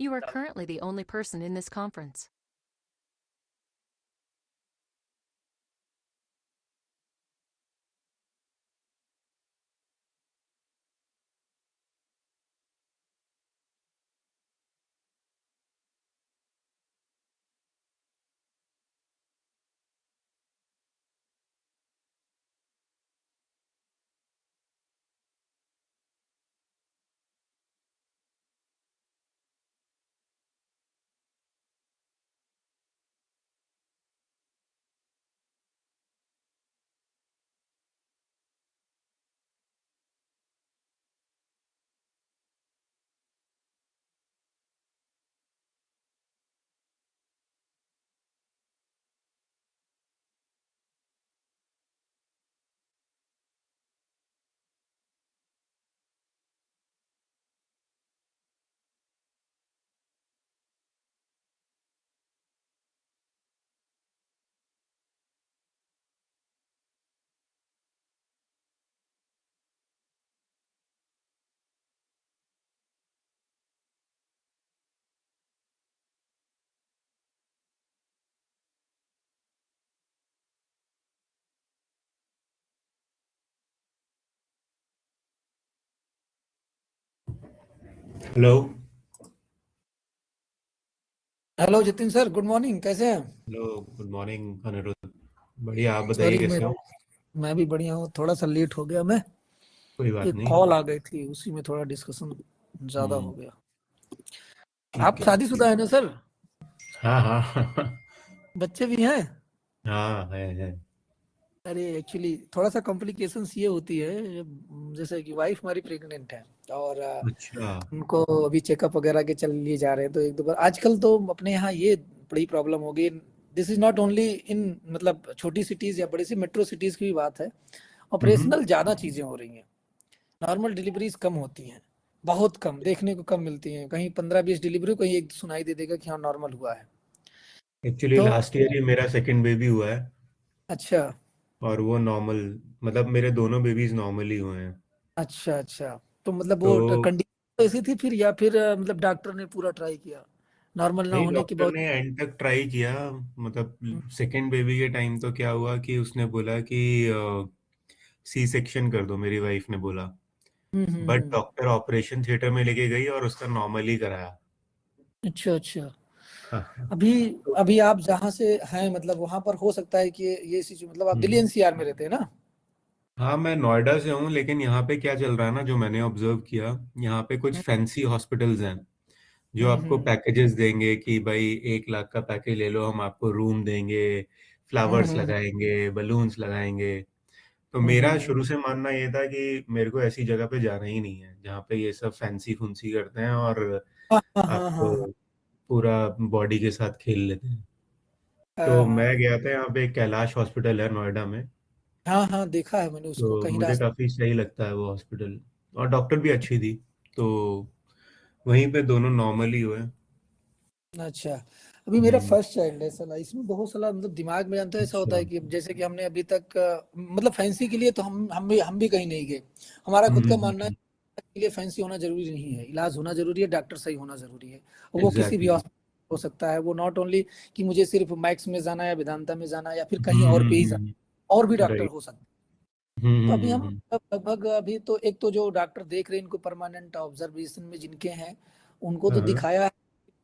You are currently the only person in this conference. Hello. Hello Jatin sir, good morning. कैसे हैं? Hello, good morning Anirudh. बढ़िया, आप बताइए sorry, कैसे हो? मैं भी बढ़िया हूँ। थोड़ा सा लेट हो गया मैं। कोई बात एक नहीं। कॉल आ गई थी, उसी में थोड़ा डिस्कशन ज्यादा हम्म। हो गया। ठीक आप है। शादीशुदा है ना सर? हाँ हाँ। बच्चे भी हैं? हाँ, है। अरे एक्चुअली थोड़ा सा कॉम्प्लिकेशंस ये होती है, जैसे कि वाइफ हमारी प्रेग्नेंट है और अच्छा। उनको अभी चेकअप वगैरह के चल लिए जा रहे हैं। तो एक दो बार आजकल तो अपने यहाँ ये बड़ी प्रॉब्लम हो गई। This is not only in मतलब छोटी सिटीज या बड़ी सी मेट्रो सिटीज की भी बात है। हम्म। ऑपरेशनल ज्यादा चीजें हो रही हैं। नॉर्मल डिलीवरीज कम होती हैं, बहुत कम देखने को कम मिलती हैं। कहीं 15-20 डिलीवरी, कहीं एक सुनाई दे देगा कि हाँ नॉर्मल हुआ है। एक्चुअली तो लास्ट ईयर ही मेरा सेकंड बेबी हुआ है। अच्छा और वो नॉर्मल, मतलब मेरे दोनों बेबीज नॉर्मल ही हुए हैं। अच्छा अच्छा। तो मतलब तो वो कंडीशन ऐसी थी फिर, या फिर मतलब डॉक्टर ने पूरा ट्राई किया नॉर्मल ना नहीं, होने के डॉक्टर बाद? ने एंड तक ट्राई किया। मतलब सेकंड बेबी के टाइम तो क्या हुआ कि उसने बोला कि सी सेक्शन कर दो, मेरी वाइफ ने बोला। But hmm. Doctor operation theatre में लेके गई और उसका नॉर्मल ही कराया। अच्छा अच्छा। हाँ। अभी अभी आप जहाँ से हैं मतलब वहां पर हो सकता है कि ये चीज, मतलब आप दिल्ली हम्म। एनसीआर में रहते हैं ना? हाँ, मैं नोएडा से हूँ, लेकिन यहाँ पे क्या चल रहा है ना, जो मैंने ऑब्जर्व किया, यहाँ पे कुछ हम्म फैंसी हॉस्पिटल्स हैं जो आपको हम्म पैकेजेस देंगे कि भाई 1 लाख का पैकेज ले लो, हम आपको रूम देंगे, फ्लावर्स हम्म लगाएंगे, बलून्स लगाएंगे। तो हम्म मेरा हम्म, शुरू से मानना ये था कि मेरे को ऐसी जगह पे जाना ही नहीं है जहाँ पे ये सब फैंसी फुंसी करते हैं और हाँ हाँ हाँ हाँ आपको पूरा बॉडी के साथ खेल लेते हैं। हाँ तो हाँ मैं हाँ गया था, यहाँ पे एक कैलाश हॉस्पिटल है नोएडा में। हाँ हाँ, देखा है मैंने उसको तो कहीं मुझे रास्ते। काफी सही लगता है वो हॉस्पिटल। और डॉक्टर भी अच्छी थी। तो वहीं पे दोनों नॉर्मल ही हुए। अच्छा। अभी मेरा हम्म। फर्स्ट चाइल्ड है साला, इसमें बहुत साला मतलब दिमाग में जानते हो ऐसा होता अच्छा। है कि जैसे कि हमने अभी तक मतलब फैंसी के लिए तो हम भी कहीं नहीं गए। हमारा खुद का मानना है के लिए फैंसी होना जरूरी नहीं है, इलाज होना जरूरी है, डॉक्टर सही होना जरूरी है। और वो किसी भी एग्जैक्टली। हॉस्पिटल हो सकता है। वो नॉट ओनली कि मुझे सिर्फ मैक्स में जाना है या वेदांता में जाना है या फिर कहीं और पे ही जाना हम्म। है। और भी डॉक्टर राइट। हो सकते हैं। तो अभी हम हम्म। लगभग अभी तो एक तो जो डॉक्टर देख रहे हैं इनको परमानेंट ऑब्जर्वेशन में जिनके हैं उनको तो हाँ। दिखाया है।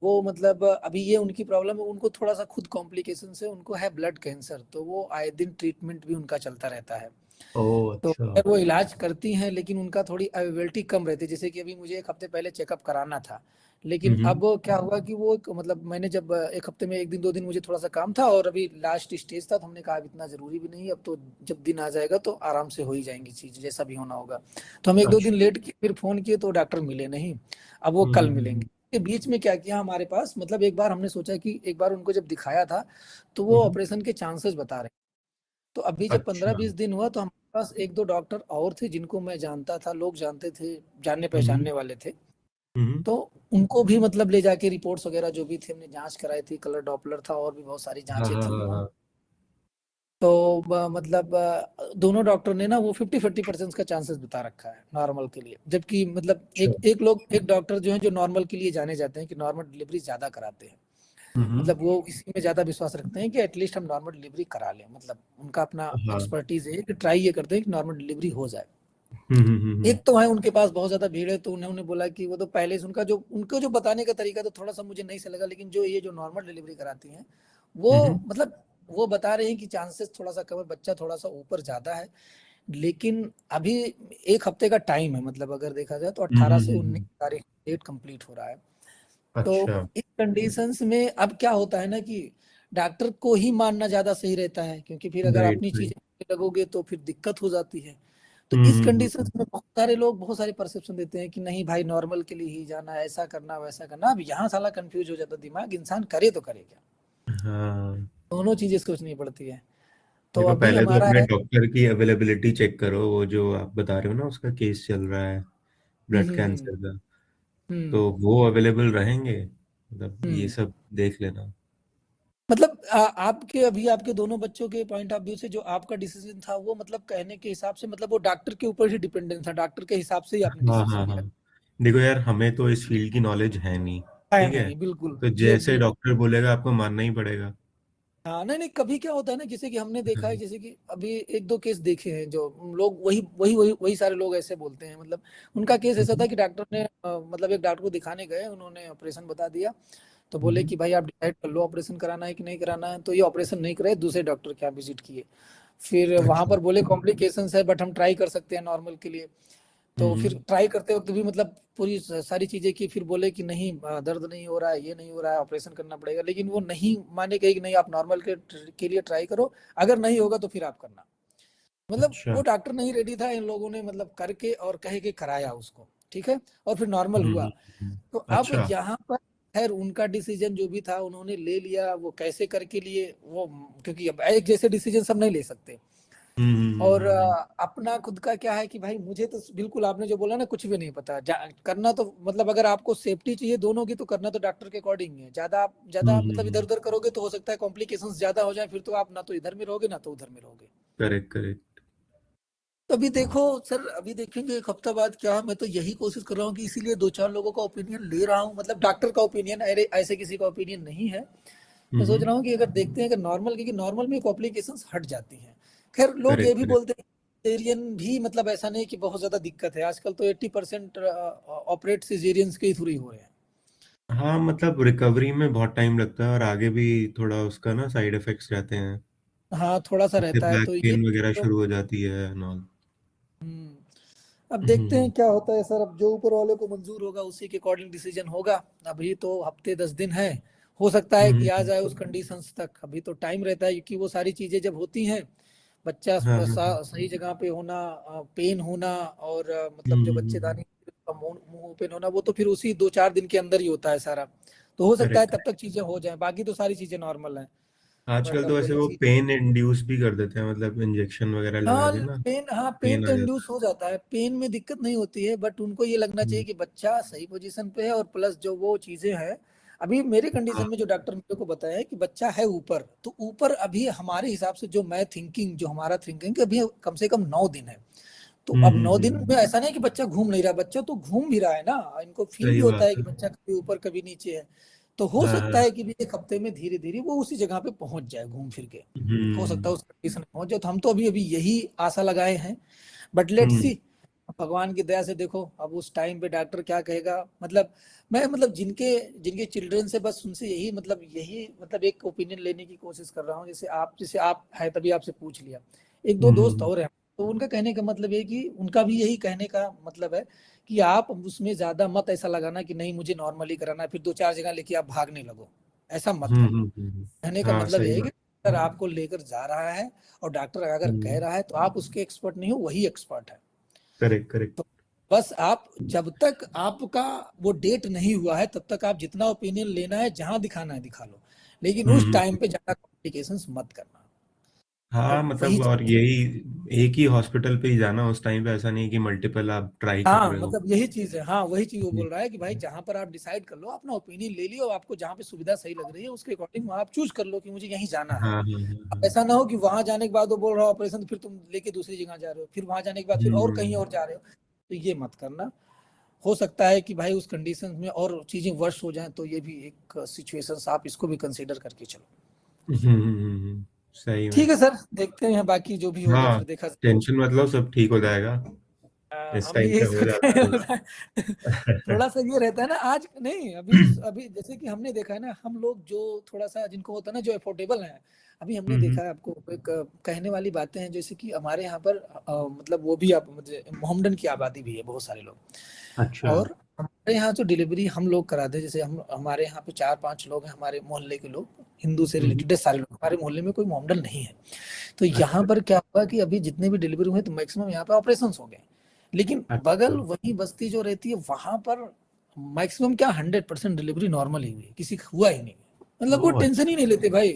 वो मतलब अभी ये उनकी प्रॉब्लम है, उनको थोड़ा सा खुद कॉम्प्लिकेशन है, उनको है ब्लड कैंसर। तो वो आए दिन ट्रीटमेंट भी उनका चलता रहता है। ओह, तो अच्छा। खैर वो इलाज करती हैं, लेकिन उनका थोड़ी अवेलेबिलिटी कम रहती है। जैसे कि अभी मुझे 1 हफ्ते पहले चेकअप कराना था, लेकिन हम्म। अब क्या हुआ कि वो मतलब मैंने जब 1 हफ्ते में 1 दिन 2 दिन मुझे थोड़ा सा काम था और अभी लास्ट स्टेज था, तो हमने कहा अब इतना जरूरी भी नहीं है। अब तो जब दिन आ जाएगा तो आराम से हो ही जाएंगी चीज, जैसा भी होना होगा। तो हम 1 2 दिन अच्छा। लेट किए, फिर फोन किए तो डॉक्टर मिले नहीं। अब वो कल मिलेंगे। हम्म। के बीच में क्या किया हमारे पास, मतलब एक बार हमने सोचा कि एक बार उनको जब दिखाया था तो वो हम्म। ऑपरेशन के चांसेस बता रहे। तो अभी जब पंद्रह अच्छा। बीस दिन हुआ तो हमारे पास 1 2 डॉक्टर और थे जिनको मैं जानता था, लोग जानते थे, जानने हम्म। पहचानने वाले थे। हम्म। तो उनको भी मतलब ले जाके रिपोर्ट्स वगैरह जो भी थे हमने जांच कराई थी, कलर डॉपलर था और भी बहुत सारी हाँ जांचें हाँ थी। हाँ हाँ। तो मतलब दोनों डॉक्टर ने ना वो 50-50% का चांसेस बता रखा है नॉर्मल के लिए, जबकि मतलब अच्छा। एक डॉक्टर जो है जो नॉर्मल के लिए जाने जाते हैं कि नॉर्मल डिलीवरी ज्यादा कराते हैं, मतलब वो इसी में ज्यादा विश्वास रखते हैं कि एटलीस्ट हम नॉर्मल डिलीवरी करा लें, मतलब उनका अपना हाँ। एक्सपर्टीज है कि ट्राई ये करते हैं कि नॉर्मल डिलीवरी हो जाए। हम्म। एक तो है उनके पास बहुत ज्यादा भीड़ है, तो उन्होंने बोला कि वो तो पहले से उनको जो बताने का तरीका तो थोड़ा सा मुझे नहीं से लगा, लेकिन जो नॉर्मल डिलीवरी कराती हैं वो हम्म। मतलब वो बता रहे हैं कि चांसेस थोड़ा सा कम है, बच्चा थोड़ा सा ऊपर ज्यादा है, लेकिन अभी 1 हफ्ते का टाइम है, मतलब अगर देखा जाए तो 18 से 19 हम्म। तारीख डेट कंप्लीट हो रहा है। अच्छा। तो इस कंडीशंस में अब क्या होता है ना कि डॉक्टर को ही मानना ज्यादा सही रहता है, क्योंकि फिर अगर राइट अपनी राइट। चीजें लगोगे तो फिर दिक्कत हो जाती है। तो इस हम्म। कंडीशंस में बहुत सारे लोग बहुत सारे परसेप्शन देते हैं कि नहीं भाई नॉर्मल के लिए ही जाना है, ऐसा करना वैसा करना। अब यहाँ साला कंफ्यूज हो जाता है दिमाग, इंसान करे तो करे क्या, हाँ। दोनों चीजें सोचनी पड़ती है। तो देखो अभी पहले तो हमारा अपने है। डॉक्टर की अवेलेबिलिटी चेक करो, वो जो आप बता रहे हो ना उसका केस चल रहा है हम्म ब्लड हम्म कैंसर का, हम्म तो वो अवेलेबल रहेंगे, मतलब ये हम्म। सब देख लेना। मतलब आपके दोनों बच्चों के पॉइंट ऑफ व्यू से जो आपका डिसीजन था वो मतलब कहने के हिसाब से मतलब वो डॉक्टर के ऊपर ही डिपेंडेंट था, डॉक्टर के हिसाब से ही आपने हाँ डिसीजन हाँ लिया। हाँ। देखो यार, हमें तो इस फील्ड की नॉलेज है नहीं, है ठीक है, नहीं बिल्कुल तो जैसे ये। डॉक्टर बोलेगा आपको मानना ही पड़ेगा। हाँ नहीं नहीं, कभी क्या होता है ना, जैसे कि हमने देखा है, हाँ। जैसे कि अभी 1-2 केस देखे हैं जो लोग वही सारे लोग ऐसे बोलते हैं, मतलब उनका केस ऐसा था हम्म। कि डॉक्टर ने मतलब एक डॉक्टर को दिखाने गए, उन्होंने ऑपरेशन बता दिया, तो बोले हम्म। कि भाई आप डिसाइड कर लो ऑपरेशन कराना है कि नहीं कराना है, तो ये ऑपरेशन नहीं कराए, दूसरे डॉक्टर के यहाँ विजिट किए। फिर वहां अच्छा। पर बोले कॉम्प्लिकेशंस है बट हम ट्राई कर सकते हैं नॉर्मल के लिए। तो फिर हम्म। ट्राई करते वक्त भी मतलब पूरी सारी चीजें की, फिर बोले कि नहीं दर्द नहीं हो रहा है, ये नहीं हो रहा है, ऑपरेशन करना पड़ेगा, लेकिन वो नहीं माने, कहे कि नहीं आप नॉर्मल के लिए ट्राई करो, अगर नहीं होगा तो फिर आप करना। मतलब अच्छा। वो डॉक्टर नहीं रेडी था, इन लोगों ने मतलब करके और कहे कि कराया उसको, ठीक है, और फिर नॉर्मल हुआ। तो अब अच्छा। यहाँ पर खैर उनका डिसीजन जो भी था उन्होंने ले लिया, वो कैसे करके लिए वो, क्योंकि अब एक जैसे डिसीजन सब नहीं ले सकते। और अपना खुद का क्या है कि भाई मुझे तो बिल्कुल आपने जो बोला ना कुछ भी नहीं पता, करना तो मतलब अगर आपको सेफ्टी चाहिए दोनों की तो करना तो डॉक्टर के अकॉर्डिंग है, ज्यादा आप ज्यादा मतलब इधर उधर करोगे तो हो सकता है कॉम्प्लिकेशंस ज्यादा हो जाए, फिर तो आप ना तो इधर में रहोगे ना तो उधर में रहोगे। Correct correct. तो अभी देखो सर, अभी देखेंगे 1 हफ्ता बाद क्या, मैं तो यही कोशिश कर रहा हूँ कि इसीलिए 2-4 लोगों का ओपिनियन ले रहा हूँ, मतलब डॉक्टर का ओपिनियन, अरे ऐसे किसी का ओपिनियन नहीं है। मैं सोच रहा हूँ कि अगर देखते हैं कि नॉर्मल, क्योंकि नॉर्मल में कॉम्प्लिकेशंस हट जाती हैं। खैर लोग ये करेक्ट भी करेक्ट। बोलते हैं सिजेरियन भी मतलब ऐसा नहीं कि बहुत ज्यादा दिक्कत है, आजकल तो 80% ऑपरेट सिजेरियंस के ही थ्रू ही हो रहे हैं। हाँ, मतलब रिकवरी में बहुत टाइम लगता है और आगे भी थोड़ा उसका ना साइड इफेक्ट्स रहते हैं, हाँ थोड़ा सा जैसे रहता है बैक तो ये पेन वगैरह तो। शुरू हो जाती है and all। हम्म, अब देखते हैं हम्म। क्या होता है सर, अब जो ऊपर वाले को मंजूर होगा उसी के अकॉर्डिंग डिसीजन होगा। अभी तो हफ्ते 10 दिन है, हो सकता है कि आ हम्म। जाए उस कंडीशंस तक, अभी तो टाइम रहता है, क्योंकि वो सारी चीजें जब होती हैं, बच्चा हाँ हाँ हाँ। सही जगह पे होना, पेन होना, और मतलब जो हम्म। बच्चेदानी का मुंह ओपन होना, वो तो फिर उसी 2-4 दिन के अंदर ही होता है सारा। तो हो सकता है करेक्ट। तब तक चीजें हो जाएं, बाकी तो सारी चीजें नॉर्मल हैं। बट आजकल तो अब वैसे वही वो चीज। पेन इंड्यूस भी कर देते हैं, मतलब इंजेक्शन वगैरह लगा हाँ के ना पेन पेन तो आ जाता इंड्यूस हो जाता है, पेन में दिक्कत नहीं होती है, बट उनको ये लगना है। चाहिए कि बच्चा सही पोजीशन पे है, और प्लस जो वो चीजें हैं, अभी मेरे हाँ। कंडीशन में जो डॉक्टर मेरे को बताया है कि बच्चा है ऊपर, तो ऊपर अभी हमारे हिसाब से जो हमारा थिंकिंग कि अभी कम से कम 9 दिन है। तो अब 9 दिन में हम्म। ऐसा नहीं कि बच्चा घूम नहीं रहा, बच्चा तो घूम भी रहा है ना, इनको फील भी सही होता बात है कि है। बच्चा कभी ऊपर कभी नीचे है। तो हो हाँ सकता हाँ। है कि भी 1 हफ्ते में धीरे धीरे वो उसी जगह पे पहुंच जाए घूम फिर के, हो सकता है हम्म। उस कंडीशन में पहुंच जाए, तो हम तो अभी अभी यही आशा लगाए हैं। बट लेट्स हम्म। सी, भगवान की दया से देखो अब उस टाइम पे डॉक्टर क्या कहेगा। मतलब मैं मतलब जिनके जिनके चिल्ड्रन से बस उनसे यही मतलब एक ओपिनियन लेने की कोशिश कर रहा हूँ, जैसे आप है तभी आपसे पूछ लिया। 1-2 दोस्त हम्म। और हैं, तो उनका कहने का मतलब है कि उनका भी यही कहने का मतलब है कि आप उसमें ज्यादा मत ऐसा लगाना कि नहीं मुझे नॉर्मली कराना है, फिर 2-4 जगह लेके आप भागने लगो, ऐसा मत करना। कहने का हाँ मतलब सही ये है कि बात। डॉक्टर आपको लेकर जा रहा है, और डॉक्टर अगर कह रहा है तो आप उसके एक्सपर्ट नहीं हो, वही एक्सपर्ट है। Correct correct. तो बस आप जब तक आपका वो डेट नहीं हुआ है तब तक आप जितना ओपिनियन लेना है जहां दिखाना है दिखा लो, लेकिन उस टाइम हम्म। पे ज्यादा कॉम्प्लिकेशंस मत करना। हाँ, अब वही मतलब और यही एक ही हॉस्पिटल पे ही जाना उस टाइम पे, ऐसा नहीं कि मल्टीपल आप ट्राई कर हाँ, रहे हो। मतलब यही चीज है। हाँ, वही चीज वो हम्म, बोल रहा है कि भाई जहां पर आप डिसाइड कर लो, अपना ओपिनियन ले लियो, आपको जहां पे सुविधा सही लग रही है उसके अकॉर्डिंग आप चूज कर लो कि मुझे यहीं जाना है। हाँ हाँ अब हाँ ऐसा ना हो कि वहां जाने के बाद वो बोल रहा है ऑपरेशन, तो फिर तुम लेके दूसरी जगह जा रहे हो, फिर वहां जाने के बाद फिर और कहीं और जा रहे हो, तो ये मत करना। हो सकता है कि भाई उस कंडीशन में और चीजें वर्ष हो जाएं, तो ये भी एक सिचुएशन, आप इसको भी कंसीडर करके चलो। सही में। ठीक है सर, देखते हैं बाकी जो भी होगा हाँ, फिर देखा जाएगा। टेंशन मतलब सब ठीक हो जाएगा। इस हम भी टाइम यही पे हो सोच जाता रहे है हैं। तो। थोड़ा सा ये रहता है ना आज, नहीं अभी अभी जैसे कि हमने देखा है ना, हम लोग जो थोड़ा सा जिनको होता है ना, जो अफोर्डेबल है, अभी हमने हम्म, देखा है, आपको एक कहने वाली बातें हैं, जैसे कि हमारे यहाँ पर मतलब वो भी आप मोहम्मडन की आबादी भी है बहुत सारे लोग। अच्छा। और हमारे यहाँ जो डिलीवरी हम लोग कराते हैं, जैसे हम हमारे यहाँ पे 4-5 लोग हैं, हमारे मोहल्ले के लोग, हिंदू से हम्म, रिलेटेड है सारे लोग, हमारे मोहल्ले में कोई मोहम्मडन नहीं है। तो यहाँ अच्छा पर क्या हुआ कि अभी जितने भी डिलीवरी हुए तो मैक्सिमम यहाँ पे ऑपरेशन हो गए, लेकिन अच्छा। बगल वही बस्ती जो रहती है वहां पर मैक्सिमम क्या 100% डिलीवरी नॉर्मल ही हुई है, किसी का हुआ ही नहीं। मतलब वो ओह टेंशन ही नहीं लेते भाई,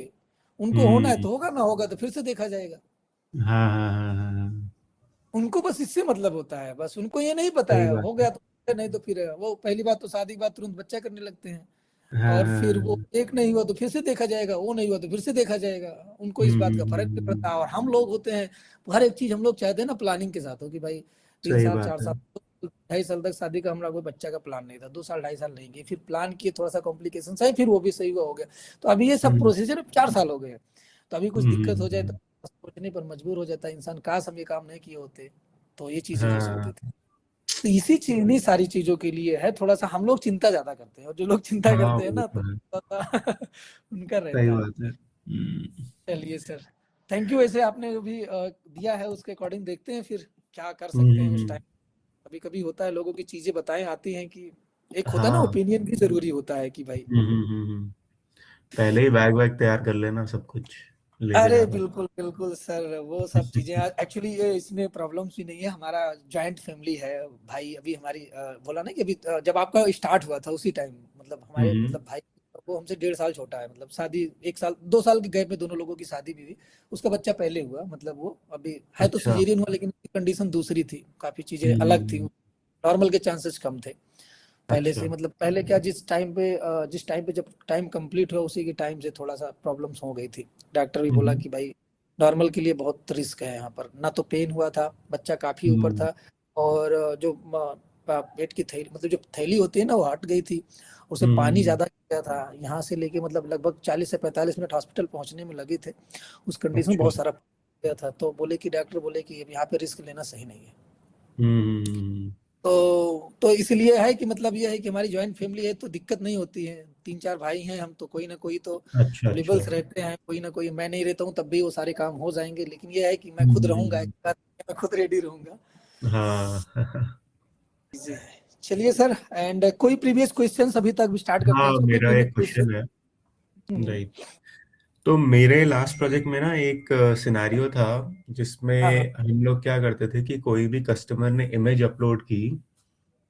उनको होना है हम्म, तो होगा, ना होगा तो फिर से देखा जाएगा। हाँ हाँ हाँ हाँ हाँ, उनको बस इससे मतलब होता है, बस उनको ये नहीं पता सही है, बात हो है। गया तो नहीं, तो फिर वो पहली बात तो शादी के बाद तुरंत बच्चा करने लगते हैं। हाँ और हाँ फिर वो हाँ, एक नहीं हुआ तो फिर से देखा जाएगा, वो नहीं हुआ तो फिर से देखा जाएगा। उनको इस बात का फर्क नहीं पड़ता। और हम लोग होते हैं, हर एक चीज हम लोग चाहते हैं ना प्लानिंग के साथ हो, कि भाई तीन सही साल चार बात है। साल 2.5 साल तक शादी का हमारा कोई बच्चा का प्लान नहीं था, 2 साल 2.5 साल नहीं किए, फिर प्लान किए, थोड़ा सा कॉम्प्लिकेशन है, फिर वो भी सही हुआ, हो गया। तो अभी ये सब हम्म प्रोसीजर 4 साल हो गए। तो अभी कुछ दिक्कत हो जाए हम्म, तो सोचने पर मजबूर हो जाता है इंसान, काश हम ये काम नहीं किए होते। तो ये चीजें हो सकती हाँ थी। तो इसी चीज, इन्हीं सारी चीजों के लिए है, थोड़ा सा हम लोग चिंता ज्यादा करते हैं, और जो लोग चिंता हाँ, करते हैं वो ना, तो तो है। थोड़ा सा उनका सही रहता है। बात है। चलिए सर, थैंक यू। वैसे आपने जो भी दिया है उसके अकॉर्डिंग देखते हैं फिर क्या कर हम्म सकते हैं हम्म, उस हम्म, टाइम। कभी कभी होता है लोगों की चीजें बताएं आती हैं कि एक होता है ना, हाँ। ओपिनियन भी जरूरी होता है कि भाई। हम्म। पहले ही बैग वैग तैयार कर लेना, सब कुछ लेके अरे जाना। बिल्कुल बिल्कुल सर, वो सब चीजें एक्चुअली ये इसमें प्रॉब्लम्स भी नहीं है। हमारा जॉइंट फैमिली है भाई। अभी हमारी बोला ना कि अभी जब आपका स्टार्ट हुआ था उसी टाइम, मतलब हमारे हम्म, मतलब भाई, वो हमसे 1.5 साल छोटा है, मतलब शादी 1 साल 2 साल के गैप में दोनों लोगों की शादी भी हुई। उसका बच्चा पहले हुआ, मतलब वो अभी है तो अच्छा। सिजेरियन हुआ, लेकिन कंडीशन दूसरी थी, काफी चीजें अलग थी, हम्म, नॉर्मल के चांसेस कम थे पहले अच्छा। से। मतलब पहले क्या, जिस टाइम पे जब टाइम कंप्लीट हुआ उसी के टाइम से थोड़ा सा प्रॉब्लम्स हो गई थी। डॉक्टर भी बोला हम्म कि भाई नॉर्मल के लिए बहुत रिस्क है यहाँ पर, ना तो पेन हुआ था, बच्चा काफी ऊपर हम्म था, और जो पेट की थैली, मतलब जो थैली होती है ना, वो हट गई थी, उसे पानी हम्म, ज्यादा गया था यहाँ से लेके, मतलब लगभग 40 से 45 मिनट हॉस्पिटल पहुंचने में लगे थे। उस कंडीशन में अच्छा। बहुत सारा गया था, तो बोले कि डॉक्टर बोले कि अब यहाँ पे रिस्क लेना सही नहीं है। हम्म, तो इसलिए है कि मतलब ये है कि हमारी जॉइंट फैमिली है तो दिक्कत नहीं होती है, 3-4 भाई हैं हम, तो कोई ना कोई तो अच्छा अच्छा। अवेलेबल्स रहते हैं, कोई ना कोई। मैं नहीं रहता हूँ तब भी वो सारे काम हो जाएंगे, लेकिन ये है कि मैं खुद रहूंगा, एक हम्म, बार मैं खुद रेडी रहूंगा। हाँ। जी। चलिए सर, एंड कोई प्रीवियस क्वेश्चंस अभी तक स्टार्ट करते हाँ, हैं, कोई मेरा प्रीवियस एक क्वेश्चन। क्वेश्चन है। राइट। तो मेरे लास्ट प्रोजेक्ट में ना एक सिनेरियो था हाँ जिसमें हाँ हम लोग क्या करते थे कि कोई भी कस्टमर ने इमेज अपलोड की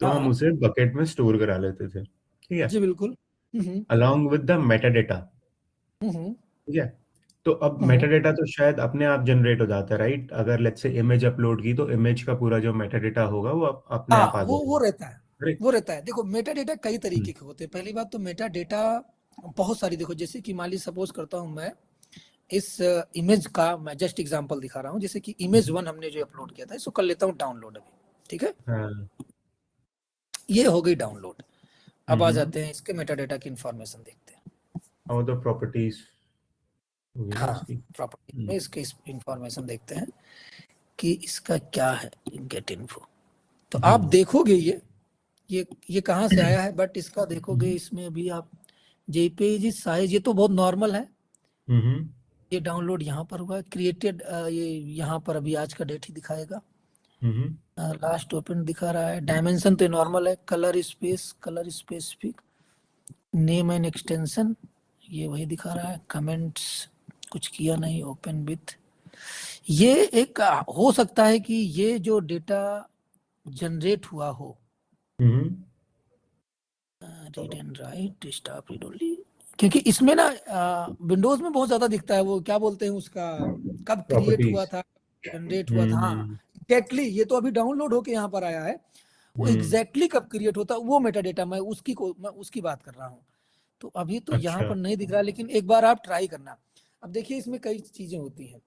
तो हाँ हम हाँ, उसे बकेट में स्टोर करा लेते थे, ठीक है, जी बिल्कुल। Hmm along with the metadata. Hmm ठीक है। तो अब मेटा हम्म। डेटा तो शायद अपने आप जनरेट हो जाता है, राइट? अगर लेट्स से इमेज अपलोड की तो इमेज का पूरा जो मेटा डेटा होगा वो अपने हाँ, आप आ वो जाएगा, रहता है। राइट? वो रहता है, देखो मेटा डेटा कई तरीके के होते हैं। पहली बात तो मेटा डेटा बहुत सारी, देखो जैसे कि मान ली सपोज करता हूँ मैं, इस इमेज का मैं जस्ट एग्जांपल दिखा रहा हूँ, जैसे कि इमेज 1 हमने जो अपलोड किया था, इसको कर लेता हूँ डाउनलोड अभी। ठीक है, हाँ। ये हो गई डाउनलोड। अब आ हम्म। जाते हैं इसके मेटा डेटा की इंफॉर्मेशन देखते हैं। और तो प्रॉपर्टीज होगी ना हाँ, इसकी। प्रॉपर्टी में इसके इंफॉर्मेशन देखते हैं कि इसका क्या है। गेट इन्फो, तो आप हम्म देखोगे ये कहाँ से आया है, बट इसका देखोगे हम्म इसमें भी आप जेपीजी साइज, ये तो बहुत नॉर्मल है। हम्म ये डाउनलोड यहाँ पर हुआ है, क्रिएटेड, ये यहाँ पर अभी आज का डेट ही दिखाएगा। हम्म लास्ट ओपन दिखा रहा है, डायमेंशन तो नॉर्मल है, colour specific, name and extension ये वही दिखा रहा है, कमेंट्स कुछ किया नहीं, ओपन विथ। ये एक हो सकता है कि ये जो डेटा जनरेट हुआ हो, hmm read and write, stop read only, क्योंकि इसमें ना विंडोज में बहुत ज्यादा दिखता है, वो क्या बोलते हैं उसका, कब क्रिएट हुआ प्रॉपर्टीज। था, जनरेट हुआ था। हाँ एग्जैक्टली, ये तो अभी डाउनलोड होके यहाँ पर आया है, वो एग्जैक्टली कब क्रिएट होता है वो मेटा डेटा, मैं उसकी बात कर रहा हूँ। तो अभी तो यहाँ अच्छा। पर नहीं दिख रहा, लेकिन एक बार आप ट्राई करना। अब देखिए इसमें कई चीजें होती हैं,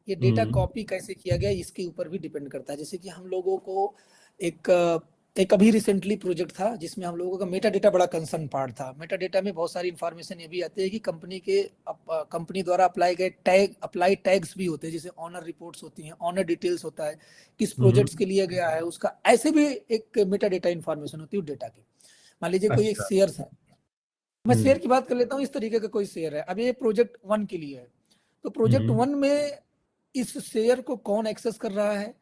ये डेटा कॉपी कैसे किया गया इसके ऊपर भी डिपेंड करता है। जैसे कि हम लोगों को एक अभी रिसेंटली प्रोजेक्ट था जिसमें हम लोगों का मेटा डेटा बड़ा कंसर्न पार्ट था। मेटा डेटा में बहुत सारी इन्फॉर्मेशन ये भी आती है कि कंपनी द्वारा अप्लाई टैग्स भी होते हैं, जैसे ऑनर रिपोर्ट्स होती हैं, ऑनर डिटेल्स होता है, किस प्रोजेक्ट्स के लिए गया है उसका, ऐसे भी एक मेटा डेटा इन्फॉर्मेशन होती है डेटा की। मान लीजिए कोई एक अच्छा। शेयर है, मैं शेयर की बात कर लेता हूँ, इस तरीके का कोई शेयर है, अब ये प्रोजेक्ट 1 के लिए है, तो प्रोजेक्ट 1 में इस शेयर को कौन एक्सेस कर रहा है,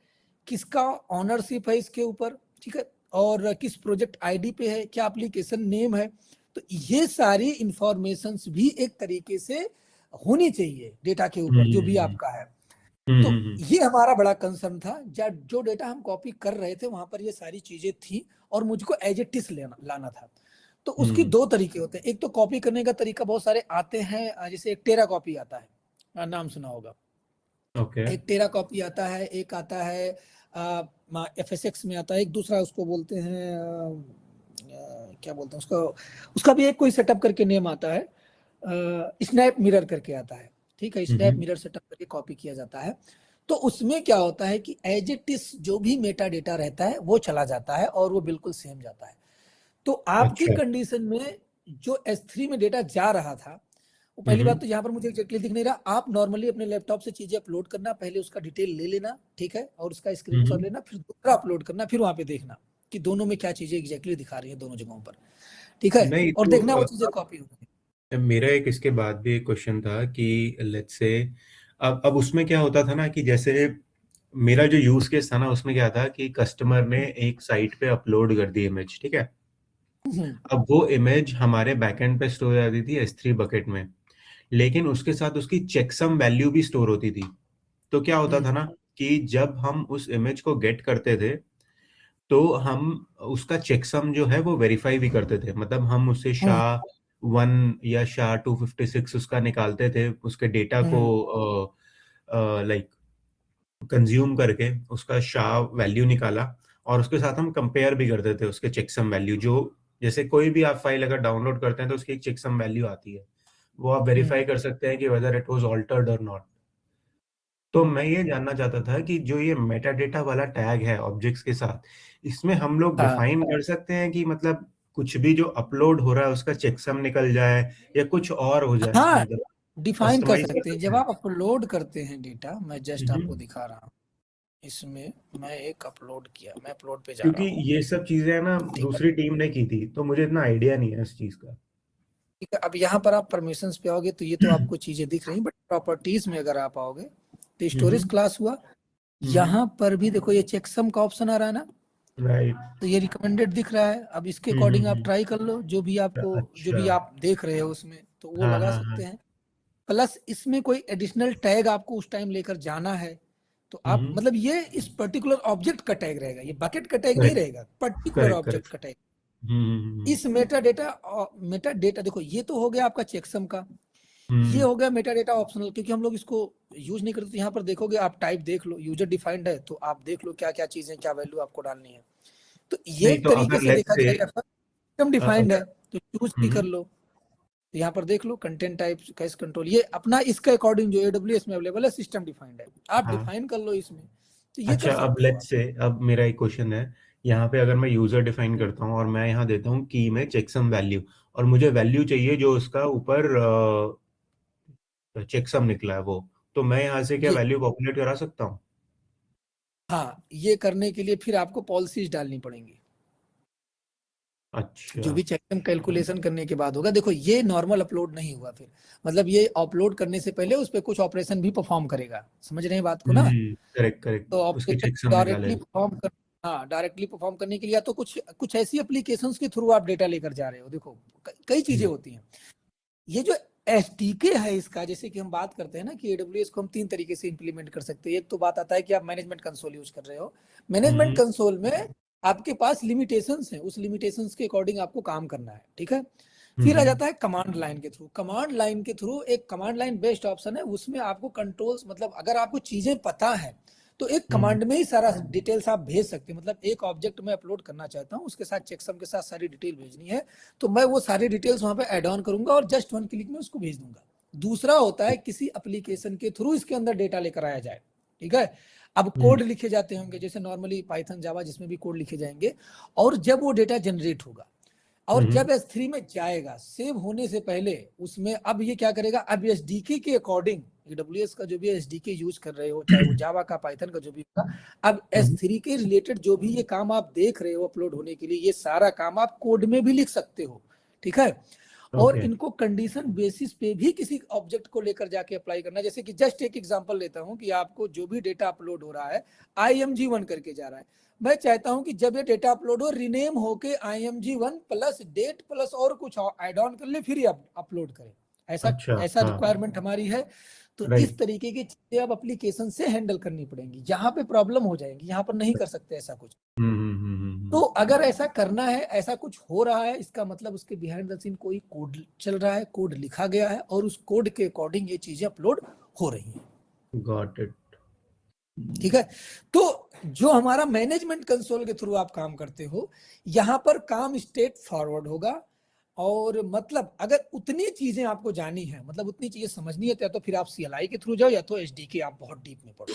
किसका ऑनरशिप है इसके ऊपर, ठीक है, और किस प्रोजेक्ट आईडी पे है, क्या एप्लीकेशन नेम है, तो ये सारी इंफॉर्मेशंस भी एक तरीके से होनी चाहिए डेटा के ऊपर जो भी आपका है। तो ये हमारा बड़ा कंसर्न था, जो डेटा हम कॉपी कर रहे थे वहां पर ये सारी चीजें थी और मुझको एज ए टिस लाना था। तो उसकी 2 तरीके होते हैं, एक तो कॉपी करने का तरीका बहुत सारे आते हैं, जैसे एक टेरा कॉपी आता है, नाम सुना होगा। एक टेरा कॉपी आता है, एक आता है FSX में आता है, एक दूसरा उसको बोलते हैं क्या बोलते हैं उसको, उसका भी एक कोई सेटअप करके नेम आता है, स्नैप मिरर करके आता है, ठीक है, स्नैप मिरर सेटअप करके कॉपी किया जाता है। तो उसमें क्या होता है कि एज इट इज जो भी मेटा डेटा रहता है वो चला जाता है और वो बिल्कुल सेम जाता है। तो आपकी कंडीशन में जो S3 में डेटा जा रहा था, वो पहली बात तो यहाँ पर मुझे एग्जैक्टली दिख नहीं रहा, आप नॉर्मली अपने लैपटॉप से चीजें अपलोड करना, पहले उसका डिटेल ले लेना, ठीक है, और उसका स्क्रीनशॉट लेना, फिर दूसरा अपलोड करना, फिर वहां पे देखना कि दोनों में क्या चीजें एग्जैक्टली दिखा रही है दोनों जगहों पर, ठीक है, नहीं और तो देखना वो चीजें कॉपी हो गई। मेरा एक इसके बाद भी एक क्वेश्चन था कि लेट्स से अब उसमें क्या होता था ना कि जैसे मेरा जो यूज केस था ना उसमें क्या था कि कस्टमर ने एक साइट पे अपलोड कर दी इमेज, ठीक है, अब वो इमेज हमारे बैकएंड पे स्टोर हो जाती थी S3 बकेट में, लेकिन उसके साथ उसकी चेकसम वैल्यू भी स्टोर होती थी। तो क्या होता था ना कि जब हम उस इमेज को गेट करते थे तो हम उसका चेकसम जो है वो वेरीफाई भी करते थे, मतलब हम उसे SHA-1 या SHA-256 उसका निकालते थे, उसके डेटा को लाइक कंज्यूम करके उसका SHA वैल्यू निकाला और उसके साथ हम कंपेयर भी करते थे उसके चेकसम वैल्यू, जो जैसे कोई भी आप फाइल अगर डाउनलोड करते हैं तो उसकी एक चेकसम वैल्यू आती है, वो आप वेरीफाई कर सकते हैं कि वेदर इट वाज ऑल्टर्ड और नॉट। तो मैं ये जानना चाहता था कि जो ये मेटा डेटा वाला टैग है ऑब्जेक्ट्स के साथ, इसमें हम लोग डिफाइन कर सकते हैं कि मतलब कुछ भी जो अपलोड हो रहा है उसका चेकसम निकल जाए या कुछ और हो जाए, हाँ, मतलब डिफाइन कर कस्टमाइज कर सकते हैं। सकते जब हैं। आप अपलोड करते हैं डेटा, मैं जस्ट आपको दिखा रहा हूँ, इसमें मैं एक अपलोड किया, मैं अपलोड पे जा रहा क्योंकि हूँ, ये सब चीजें ना ठीक है, दूसरी टीम ने की थी तो मुझे इतना आइडिया नहीं है इस चीज का। ठीक है। अब यहाँ पर आप परमिशंस पे आओगे तो ये तो आपको चीजें दिख रही, बट प्रॉपर्टीज में अगर आप आओगे तो स्टोरेज क्लास हुआ, यहाँ पर भी देखो ये चेकसम का ऑप्शन आ रहा है ना, राइट। तो ये रिकमेंडेड दिख रहा है। अब इसके अकॉर्डिंग आप ट्राई कर लो, जो भी अच्छा। आप देख रहे हो उसमें, तो वो हाँ लगा हाँ हाँ। सकते हैं। प्लस इसमें कोई एडिशनल टैग आपको उस टाइम लेकर जाना है तो आप, मतलब ये इस पर्टिकुलर ऑब्जेक्ट का टैग रहेगा, ये बकेट का टैग नहीं करेक्ट रहेगा, पर्टिकुलर करेक्ट ऑब्जेक्ट करेक्ट। का टैग। हम्म इस मेटा डेटा देखो, ये तो हो गया आपका चेकसम का, ये हम्म हो गया मेटा डेटा ऑप्शनल, क्योंकि हम लोग इसको यूज नहीं करते। तो यहाँ पर देखोगे, आप टाइप देख लो, यूजर डिफाइंड है, तो आप देख लो क्या क्या चीजें, क्या वैल्यू आपको डालनी है। तो ये नहीं एक तो तरीके अगर से लेट्स देखा से जाएगा, सिस्टम डिफाइंड है अगर तो चूज भी कर लो। तो यहाँ पर देख लो कंटेंट टाइप, कैश कंट्रोल, ये अपना इसके अकॉर्डिंग जो AWS में अवेलेबल है, सिस्टम डिफाइंड है, आप हाँ। डिफाइन कर लो इसमें, तो ये कर अच्छा, अब सकते हो आप। लेट्स से अब मेरा एक क्वेश्चन है, यहाँ पे अगर मैं यूजर डिफाइन करता हूँ और मैं यहाँ देता हूँ की में चेकसम वैल्यू और मुझे वैल्यू चाहिए जो उसका ऊपर चेकसम निकला है वो, तो मैं यहाँ से क्या ये वैल्यू पॉपुलेट करा सकता हूँ? हाँ, ये करने के लिए फिर आपको पॉलिसीज डालनी पड़ेंगी, अच्छा। जो भी चेकसम कैलकुलेशन करने के बाद होगा। देखो ये नॉर्मल अपलोड नहीं हुआ, फिर मतलब ये अपलोड करने से पहले उस पर कुछ ऑपरेशन भी परफॉर्म करेगा, समझ रहे हैं बात को ना। करेक्ट करेक्ट, तो उसकी ऑपरेशन चेकसम डायरेक्टली निकालेगा। परफॉर्म कर, हाँ डायरेक्टली परफॉर्म करने के लिए, या तो कुछ कुछ ऐसी एप्लीकेशंस के थ्रू आप डेटा लेकर जा रहे हो। देखो कई चीजें होती हैं, ये जो SDK है इसका, जैसे कि हम बात करते हैं ना कि AWS को हम 3 तरीके से इंप्लीमेंट कर सकते हैं। एक तो बात आता है कि आप मैनेजमेंट कंसोल यूज कर रहे हो, मैनेजमेंट कंसोल में आपके पास लिमिटेशंस हैं, उस लिमिटेशंस के अकॉर्डिंग आपको काम करना है, ठीक है। फिर आ जाता है कमांड लाइन के थ्रू। कमांड लाइन के थ्रू एक कमांड लाइन बेस्ड ऑप्शन है, उसमें आपको कंट्रोल्स, मतलब अगर आपको चीजें पता है तो एक कमांड में ही सारा डिटेल्स आप भेज सकते हैं। मतलब एक ऑब्जेक्ट में अपलोड करना चाहता हूँ, उसके साथ चेकसम के साथ सारी डिटेल भेजनी है, तो मैं वो सारी डिटेल्स वहां पे ऐड ऑन करूंगा और जस्ट 1 क्लिक में उसको भेज दूंगा। दूसरा होता है किसी एप्लीकेशन के थ्रू इसके अंदर डेटा लेकर आया जाए, ठीक है। अब कोड लिखे जाते होंगे जैसे नॉर्मली पाइथन जावा जिसमें भी कोड लिखे जाएंगे, और जब वो डेटा जनरेट होगा और जब S3 में जाएगा, सेव होने से पहले उसमें अब ये क्या करेगा, अब SDK के अकॉर्डिंग AWS का जो भी SDK यूज कर रहे हो, चाहे वो जावा का पाइथन का जो भी होगा, अब S3 के रिलेटेड जो भी ये काम आप देख रहे हो अपलोड होने के लिए, ये सारा काम आप कोड में भी लिख सकते हो, ठीक है। और इनको कंडीशन बेसिस पे भी किसी ऑब्जेक्ट को लेकर जाके अप्लाई करना। जैसे कि जस्ट एक एग्जांपल लेता हूं कि आपको जो भी डेटा अपलोड हो रहा है IMG1 करके जा रहा है, मैं चाहता हूं कि जब ये डेटा अपलोड हो रिनेम होके IMG1 प्लस डेट प्लस और कुछ ऐड ऑन कर ले फिर ही अपलोड करें। ऐसा रिक्वायरमेंट हमारी है। तो इस तरीके की चीजें अब एप्लीकेशन से हैंडल करनी पड़ेंगी, यहाँ पे प्रॉब्लम हो जाएगी, यहाँ पर नहीं कर सकते ऐसा कुछ। तो अगर ऐसा करना है, ऐसा कुछ हो रहा है, इसका मतलब उसके बिहाइंड द सीन कोई कोड चल रहा है, कोड लिखा गया है और उस कोड के अकॉर्डिंग ये चीजें अपलोड हो रही हैं। Got it. ठीक है। तो जो हमारा मैनेजमेंट कंसोल के थ्रू आप काम करते हो, यहाँ पर काम स्ट्रेट फॉरवर्ड होगा। और मतलब अगर उतनी चीजें आपको जानी है, मतलब उतनी चीजें समझनी है, तो फिर आप CLI के थ्रू जाओ या तो SDK आप बहुत डीप में पढ़ो।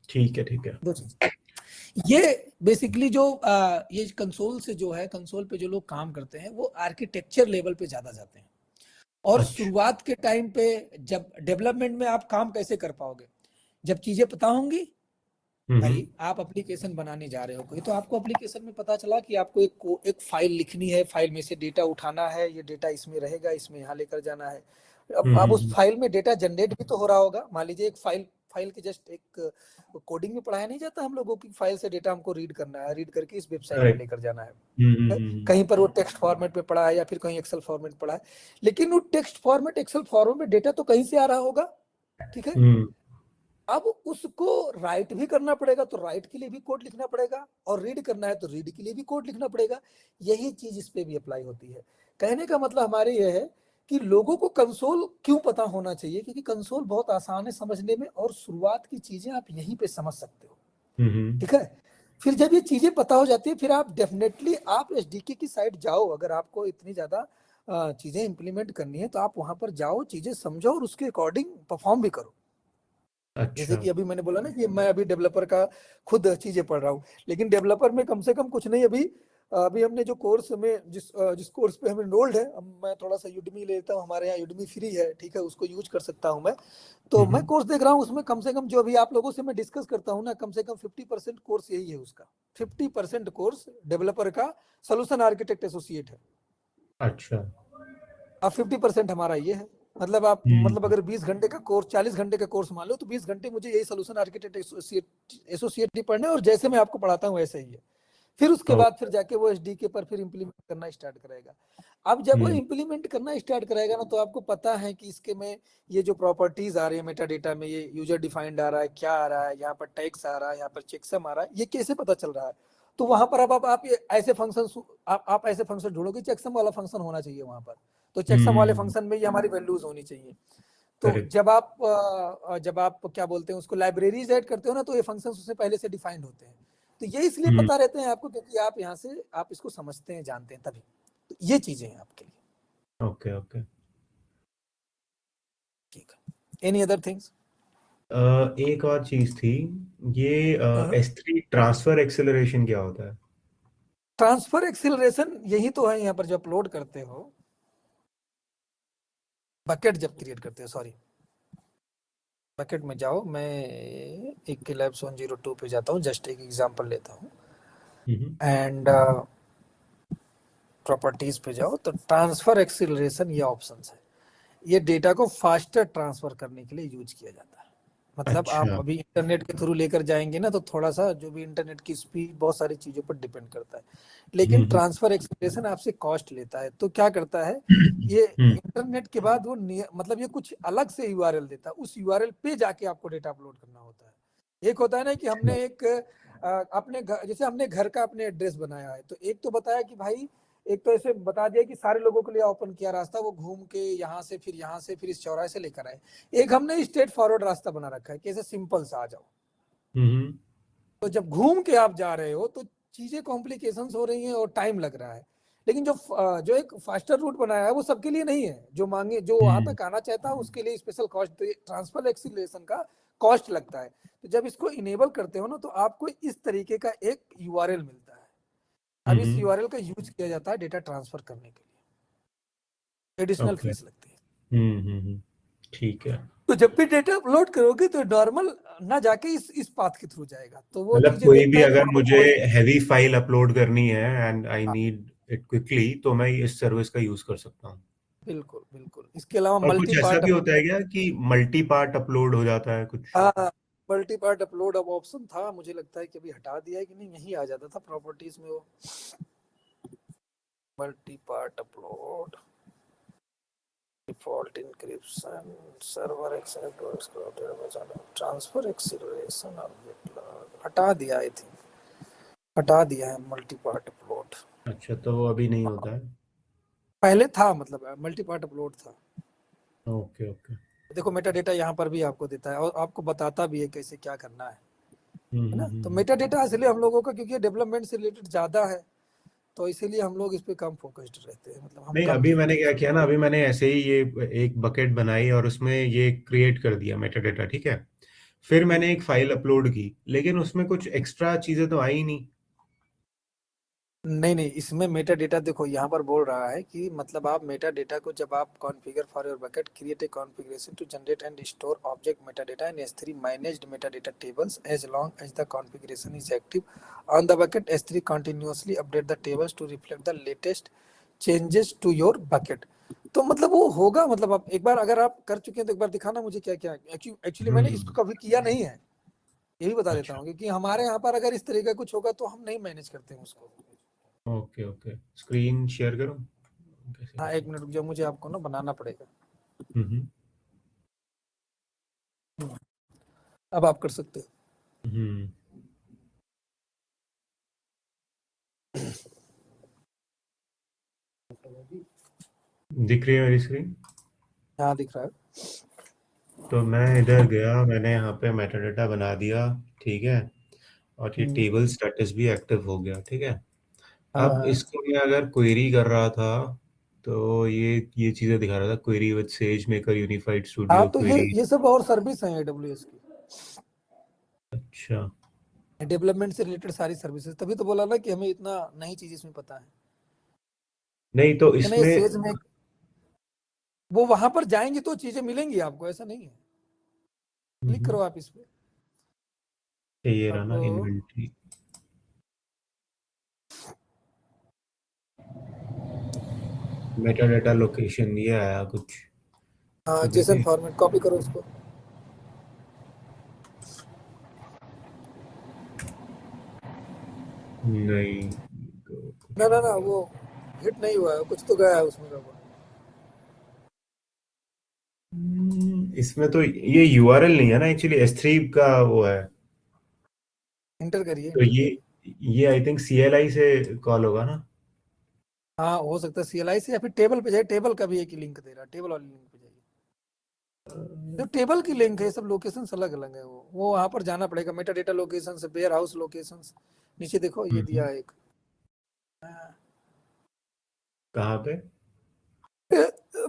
ठीक है, ठीक है। दो चीज ये बेसिकली जो ये कंसोल से जो है, कंसोल पे जो लोग काम करते हैं वो आर्किटेक्चर लेवल पे ज्यादा जाते हैं। और शुरुआत के टाइम पे जब डेवलपमेंट में आप काम कैसे कर पाओगे, जब चीजें पता होंगी। भाई आप एप्लीकेशन बनाने जा रहे हो कोई, तो आपको एप्लीकेशन में पता चला कि आपको एक फाइल लिखनी है, फाइल में से डेटा उठाना है, ये डेटा इसमें रहेगा, इसमें यहाँ लेकर जाना है। अब उस फाइल में डेटा जनरेट भी तो हो रहा होगा। मान लीजिए एक फाइल के जस्ट एक कोडिंग में पढ़ाया नहीं जाता हम लोगों की, फाइल से डेटा हमको रीड करना है, रीड करके इस वेबसाइट में लेकर जाना है। कहीं पर वो टेक्स्ट फॉर्मेट में पढ़ा है या फिर कहीं एक्सेल फॉर्मेट पढ़ा है, लेकिन वो टेक्स्ट फॉर्मेट एक्सेल फॉर्मेट में डेटा तो कहीं से आ रहा होगा, ठीक है। अब उसको राइट भी करना पड़ेगा, तो राइट के लिए भी कोड लिखना पड़ेगा, और रीड करना है तो रीड के लिए भी कोड लिखना पड़ेगा। यही चीज इस पे भी अप्लाई होती है। कहने का मतलब हमारे यह है कि लोगों को कंसोल क्यों पता होना चाहिए, क्योंकि कंसोल बहुत आसान है समझने में, और शुरुआत की चीजें आप यहीं पे समझ सकते हो, ठीक है। फिर जब ये चीजें पता हो जाती है, फिर आप डेफिनेटली आप SDK की साइड जाओ। अगर आपको इतनी ज्यादा चीजें इंप्लीमेंट करनी है तो आप वहां पर जाओ, चीजें समझो और उसके अकॉर्डिंग परफॉर्म भी करो। जैसे कि अभी मैंने बोला ना कि मैं अभी डेवलपर का खुद चीजें पढ़ रहा हूँ, लेकिन डेवलपर में कम से कम कुछ नहीं, अभी हमने जो कोर्स में जिस कोर्स पे हम एनरोल्ड है, अब मैं थोड़ा सा यूडमी लेता हूँ, हमारे यहाँ यूडमी फ्री है, ठीक है, उसको यूज कर सकता हूँ मैं। तो मैं कोर्स देख रहा हूँ, उसमें कम से कम जो अभी आप लोगों से मैं डिस्कस करता हूँ ना, कम से कम 50% कोर्स यही है उसका। 50% कोर्स डेवलपर का सोल्यूशन आर्किटेक्ट एसोसिएट है। अच्छा। अब 50% हमारा ये है। मतलब आप मतलब अगर 20 घंटे का कोर्स, 40 घंटे का कोर्स मान लो, तो 20 घंटे मुझे यही सोल्यूशन आर्किटेक्ट एसोसिएट ही पढ़ना है, और जैसे मैं आपको पढ़ाता हूँ वैसे ही है। फिर उसके बाद फिर जाके वो SDK पर फिर इंप्लीमेंट करना स्टार्ट करेगा। अब जब वो इंप्लीमेंट करना स्टार्ट करेगा ना, तो आपको पता है कि इसके में ये जो प्रॉपर्टीज आ रही है मेटा डेटा में, ये यूजर डिफाइंड आ रहा है, क्या आ रहा है, यहाँ पर टैग्स आ रहा है, यहाँ पर चेकसम आ रहा है, ये कैसे पता चल रहा है। तो वहां पर अब आप ये ऐसे फंक्शन आप ऐसे फंक्शन ढूंढोगे, चेकसम वाला फंक्शन होना चाहिए वहां पर। तो चेकसम वाले फंक्शन में ये हमारी वैल्यूज होनी चाहिए। तो जब आप क्या बोलते हैं उसको, लाइब्रेरीज ऐड करते हो ना, तो ये फंक्शंस उससे पहले से डिफाइंड होते हैं। तो ये इसलिए पता रहते हैं आपको, क्योंकि आप यहाँ से आप इसको समझते हैं, जानते हैं, तभी। तो ये चीजें हैं आपके लिए। ओके ओके, ठीक है। Any other things? एक और चीज थी, ये S3 ट्रांसफर एक्सेलरेशन क्या होता है? ट्रांसफर एक्सेलरेशन यही तो है, यहाँ पर जो अपलोड करते हो, बकेट जब क्रिएट करते हो, सॉरी, बकेट में जाओ, मैं एक लैब्स 102 पे जाता हूँ, जस्ट एक एग्जांपल लेता हूँ, एंड प्रॉपर्टीज पे जाओ, तो ट्रांसफर एक्सेलरेशन ये ऑप्शन है। ये डेटा को फास्टर ट्रांसफर करने के लिए यूज किया जाता है। मतलब आप अभी इंटरनेट के थ्रू लेकर जाएंगे ना, तो थोड़ा सा जो भी इंटरनेट की स्पीड बहुत सारी चीजों पर डिपेंड करता है, लेकिन ट्रांसफर एक्सेलरेशन आपसे कॉस्ट लेता है। तो क्या करता है ये, इंटरनेट के बाद वो मतलब ये कुछ अलग से URL देता है, उस URL पे जाके आपको डेटा अपलोड करना होता है। एक होता है ना कि हमने एक अपने जैसे हमने घर का अपने एड्रेस बनाया है, तो एक तो बताया कि भाई एक तो ऐसे बता दिया कि सारे लोगों के लिए ओपन किया रास्ता, वो घूम के यहाँ से फिर इस चौराहे से लेकर आए। एक हमने स्ट्रेट फॉरवर्ड रास्ता बना रखा है कि ऐसे सिंपल सा आ जाओ। तो जब घूम के आप जा रहे हो तो चीजें कॉम्प्लिकेशंस हो रही हैं और टाइम लग रहा है। लेकिन जो एक फास्टर रूट बनाया है वो सबके लिए नहीं है, जो वहां तक आना चाहता है उसके लिए स्पेशल कॉस्ट, ट्रांसफर एक्सीलरेशन का कॉस्ट लगता है। तो जब इसको इनेबल करते हो ना तो आपको इस तरीके का एक यूआरएल मिलता है। अब इस यूआरएल का यूज किया जाता है डेटा ट्रांसफर करने के लिए, एडिशनल फीस लगती है। ठीक है। तो जब भी डेटा अपलोड करोगे तो नॉर्मल ना जाके इस पाथ के थ्रू जाएगा, तो वो मतलब चीजें कोई देखता भी है कि अगर वहाँ मुझे पहुंच। हैवी फाइल अपलोड करनी है एंड आई हाँ, नीड इट क्विकली, तो मैं इस सर्विस का यूज कर सकता हूँ। बिल्कुल बिल्कुल। इसके अलावा और कुछ मल्टी ऐसा पार्ट, भी होता है क्या कि मल्टी पार्ट अपलोड हो जाता है कुछ? हाँ मल्टी पार्ट अपलोड अब ऑप्शन था, मुझे लगता है कि अभी हटा दिया है कि नहीं, यही आ जाता था प्रॉपर्टीज में वो multi part upload, default encryption, server transfer acceleration, हटा दिया, आई थिंक हटा दिया है मल्टी पार्ट अपलोड। अच्छा, तो वो अभी नहीं होता है? पहले था, मतलब मल्टी पार्ट अपलोड था। Okay okay. देखो मेटा डेटा यहाँ पर भी आपको देता है और आपको बताता भी है कैसे क्या करना है ना। तो मेटा डेटा इसलिए हम लोगों का, क्योंकि डेवलपमेंट से रिलेटेड ज्यादा है, तो इसीलिए हम लोग इस पे कम फोकस्ड रहते हैं, मतलब हम नहीं, कम अभी मैंने देखते क्या किया ना, अभी मैंने ऐसे ही ये एक बकेट बनाई और उसमें ये क्रिएट कर दिया मेटा डेटा, ठीक है। फिर हैं। मैंने एक फाइल अपलोड की, लेकिन उसमें कुछ एक्स्ट्रा चीजें तो आई नहीं। नहीं नहीं, इसमें मेटा डेटा देखो यहाँ पर बोल रहा है कि मतलब आप मेटा डेटा को जब आप configure for your bucket, create a configuration to generate and store object metadata in S3 managed metadata tables as long as the configuration is active on the bucket. S3 continuously update the tables to reflect the latest changes to your bucket. तो मतलब वो होगा, मतलब आप एक बार अगर आप कर चुके हैं तो एक बार दिखाना मुझे क्या क्या। एक्चुअली मैंने इसको कभी किया नहीं है, ये भी बता देता अच्छा, हूँ, क्योंकि हमारे यहाँ पर अगर इस तरीके का कुछ होगा तो हम नहीं मैनेज करते हैं उसको। Okay okay. स्क्रीन शेयर करूं? कैसे हाँ कर एक मिनट सकते रुक जाओ, मुझे आपको ना बनाना पड़ेगा। हैं? अब आप कर सकते हो। हम्म। दिख रही है मेरी स्क्रीन? हाँ दिख रहा है। तो मैं इधर गया, मैंने यहाँ पे मेटाडेटा बना दिया, ठीक है। और ये टेबल स्टेटस भी एक्टिव हो गया, ठीक है। हाँ अब हाँ इसको मैं अगर क्वेरी कर रहा था तो ये चीजें दिखा रहा था, query with says maker unified हाँ, स्टूडियो तो क्वेरी। ये सब और सर्विस है AWS की, अच्छा। डेवलपमेंट से रिलेटेड सारी सर्विसेज। तभी तो बोला ना कि हमें इतना नई चीज इसमें पता है। नहीं तो इतने ये इसमें सेज में वो वहां पर जाएंगे तो चीजें मिलेंगी आपको, ऐसा नहीं है। क्लिक करो आप इस पे। ये रहा अब ना इन्वेंट्री, मेटाडेटा लोकेशन, ये आया कुछ। हाँ, तो जेसन देखें। फॉर्मेट कॉपी करो उसको। नहीं ना ना ना, वो हिट नहीं हुआ है, कुछ तो गया है उसमें गड़बड़। इसमें तो ये यूआरएल नहीं है ना, एक्चुअली S3 का वो है। इंटर करिए, तो इंटर करिए। ये आई थिंक CLI से कॉल होगा ना। हाँ हो सकता है CLI से, या फिर टेबल पे जाइए, टेबल का भी एक ही लिंक दे रहा है, टेबल वाली लिंक पे जाइए। जो टेबल की लिंक है, सब लोकेशन अलग अलग है, वो वहां पर जाना पड़ेगा। मेटा डेटा लोकेशन से वेयर हाउस लोकेशन, नीचे देखो ये दिया है एक। कहाँ पे?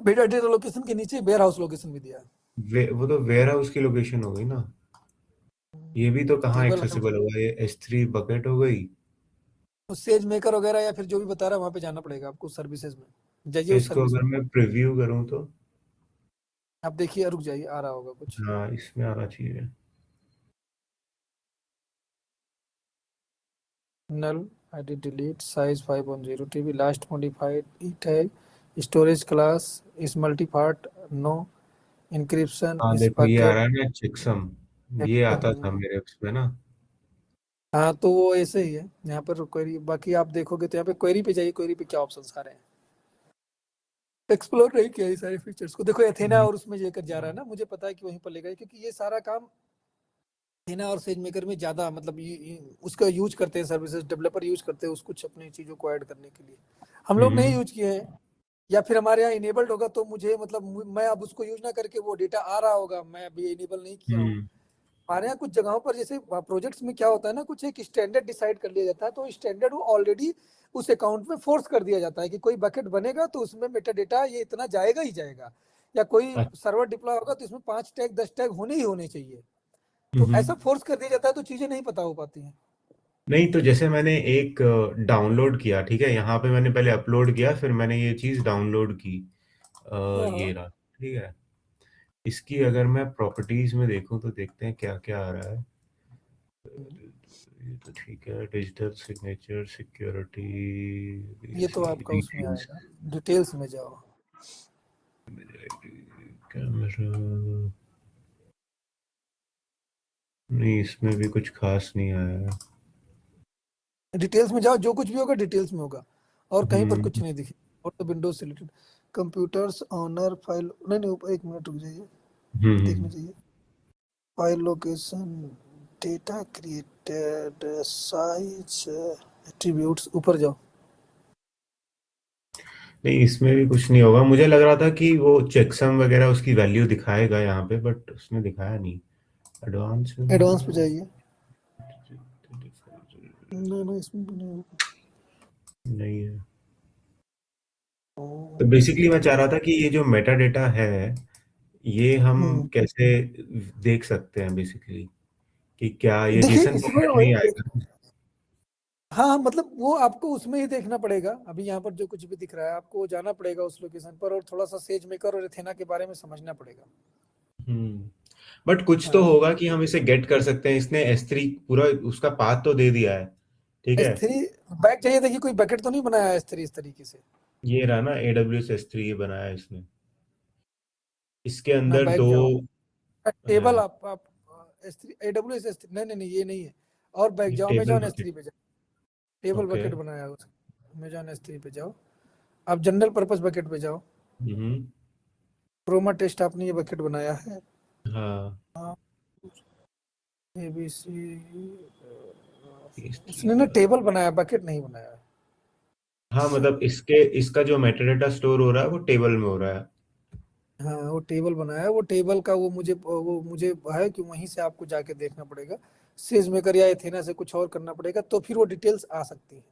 मेटा डेटा लोकेशन के नीचे वेयर हाउस लोकेशन भी दिया है। वो तो वेयर हाउस की लोकेशन हो गई ना। ये भी तो कहाँ टेबल है एक्सेसिबल होगा, ये S3 बकेट हो गई। तो सेज मेकर वगैरह या फिर जो भी बता रहा है वहां पे जाना पड़ेगा आपको सर्विसेज में, जाइए उस इसको सर्विस अगर में। मैं प्रीव्यू करूँ तो? आप देखिए, रुक जाइए, आ रहा होगा कुछ। हाँ, इसमें आना चाहिए। नल ID delete size 510 TB last modified it है स्टोरेज क्लास इस मल्टी पार्ट नो इंक्रिप्शन हाँ इस देखो, ये आ रहा बकेट। है ना चेकसम, ये आता था मेरे उसमें ना। हाँ तो वो ऐसे ही है यहाँ पर क्वेरी। बाकी आप देखोगे तो यहाँ पे क्वेरी पे जाइए, क्वेरी पे क्या ऑप्शंस आ रहे हैं। एक्सप्लोर नहीं किया ये सारे फीचर्स को। देखो एथेना और उसमें लेकर जा रहा है ना, मुझे पता है कि वहीं पर लेगा, क्योंकि ये सारा काम एथेना और सेज मेकर में ज्यादा, मतलब उसका यूज करते हैं, सर्विसेज डेवलपर यूज करते हैं उसको कुछ अपनी चीजों को ऐड करने के लिए। हम लोग नहीं यूज किए हैं, या फिर हमारे यहाँ इनेबल्ड होगा तो मुझे मतलब मैं अब उसको यूज ना करके वो डेटा आ रहा होगा, मैं अभी इनेबल नहीं किया हूँ। हमारे यहाँ कुछ जगहों पर जैसे प्रोजेक्ट्स में क्या होता है ना, कुछ एक स्टैंडर्ड डिसाइड कर लिया जाता है, तो स्टैंडर्ड वो ऑलरेडी उस अकाउंट में फोर्स कर दिया जाता है कि कोई बकेट बनेगा तो उसमें मेटा डेटा ये इतना जाएगा ही जाएगा, या कोई सर्वर डिप्लॉय होगा तो इसमें 5 टैग 10 टैग होने ही होने चाहिए। तो ऐसा फोर्स कर दिया जाता है तो चीजें नहीं पता हो पाती हैं। नहीं, तो जैसे मैंने एक डाउनलोड किया, ठीक है, यहाँ पे मैंने पहले अपलोड किया, फिर मैंने ये चीज डाउनलोड की, ये रहा, ठीक है। इसकी अगर मैं प्रॉपर्टीज में देखूं तो देखते हैं क्या क्या आ रहा है। ये तो ठीक है, डिजिटल सिग्नेचर, सिक्योरिटी, ये तो आपका उसमें आएगा, डिटेल्स में जाओ। कैमरा नहीं, इसमें भी कुछ खास नहीं आया। डिटेल्स में जाओ, जो कुछ भी होगा डिटेल्स में होगा, और कहीं पर कुछ नहीं दिखे। और तो windows selected, computers owner file, नहीं एक मिनट रुक जाइए, देखना चाहिए। File location, data created, size, attributes, ऊपर जाओ। नहीं, इसमें भी कुछ नहीं होगा। मुझे लग रहा था कि वो चेकसम वगैरह उसकी वैल्यू दिखाएगा यहाँ पे, बट उसने दिखाया नहीं। एडवांस पे जाइए। नहीं, इसमें भी नहीं है। तो बेसिकली मैं चाह रहा था कि ये जो मेटा डेटा है, ये हम कैसे देख सकते हैं बेसिकली, कि क्या ये जेसन फॉर्मेट में ही आएगा? हाँ, मतलब वो आपको उसमें ही देखना पड़ेगा। अभी यहाँ पर जो कुछ भी दिख रहा है आपको जाना पड़ेगा उस लोकेशन पर, और थोड़ा सा सेज मेकर और एथेना के बारे में समझना पड़ेगा। बट कुछ तो होगा कि हम इसे गेट कर सकते हैं। इसने S3 पूरा उसका पाथ तो दे दिया है, ठीक है। S3 बैक चाहिए, देखिए कोई बकेट तो नहीं बनाया S3 इस तरीके से। ये रहा ना, AWS S3 ये बनाया है इसने। इसके अंदर दो टेबल, आप S3 AWS S3, नहीं ये नहीं है। और बैक जाओ, अमेजॉन S3 पे जाओ, टेबल बकेट बनाया है अमेजॉन S3 पे जाओ। आप जनरल पर्पस बकेट पे जाओ। क्रोमा टेस्ट आपने ये बकेट बनाया है। हाँ, ABC, इसने ना टेबल बनाया, बकेट नहीं बनाया है। हाँ, मतलब इसका जो मेटाडेटा स्टोर हो रहा है वो टेबल में हो रहा है। हाँ, वो टेबल बनाया है। वो टेबल का वो मुझे है कि वहीं से आपको जाके देखना पड़ेगा, सेज मेकर या एथेना से कुछ और करना पड़ेगा, तो फिर वो डिटेल्स आ सकती है।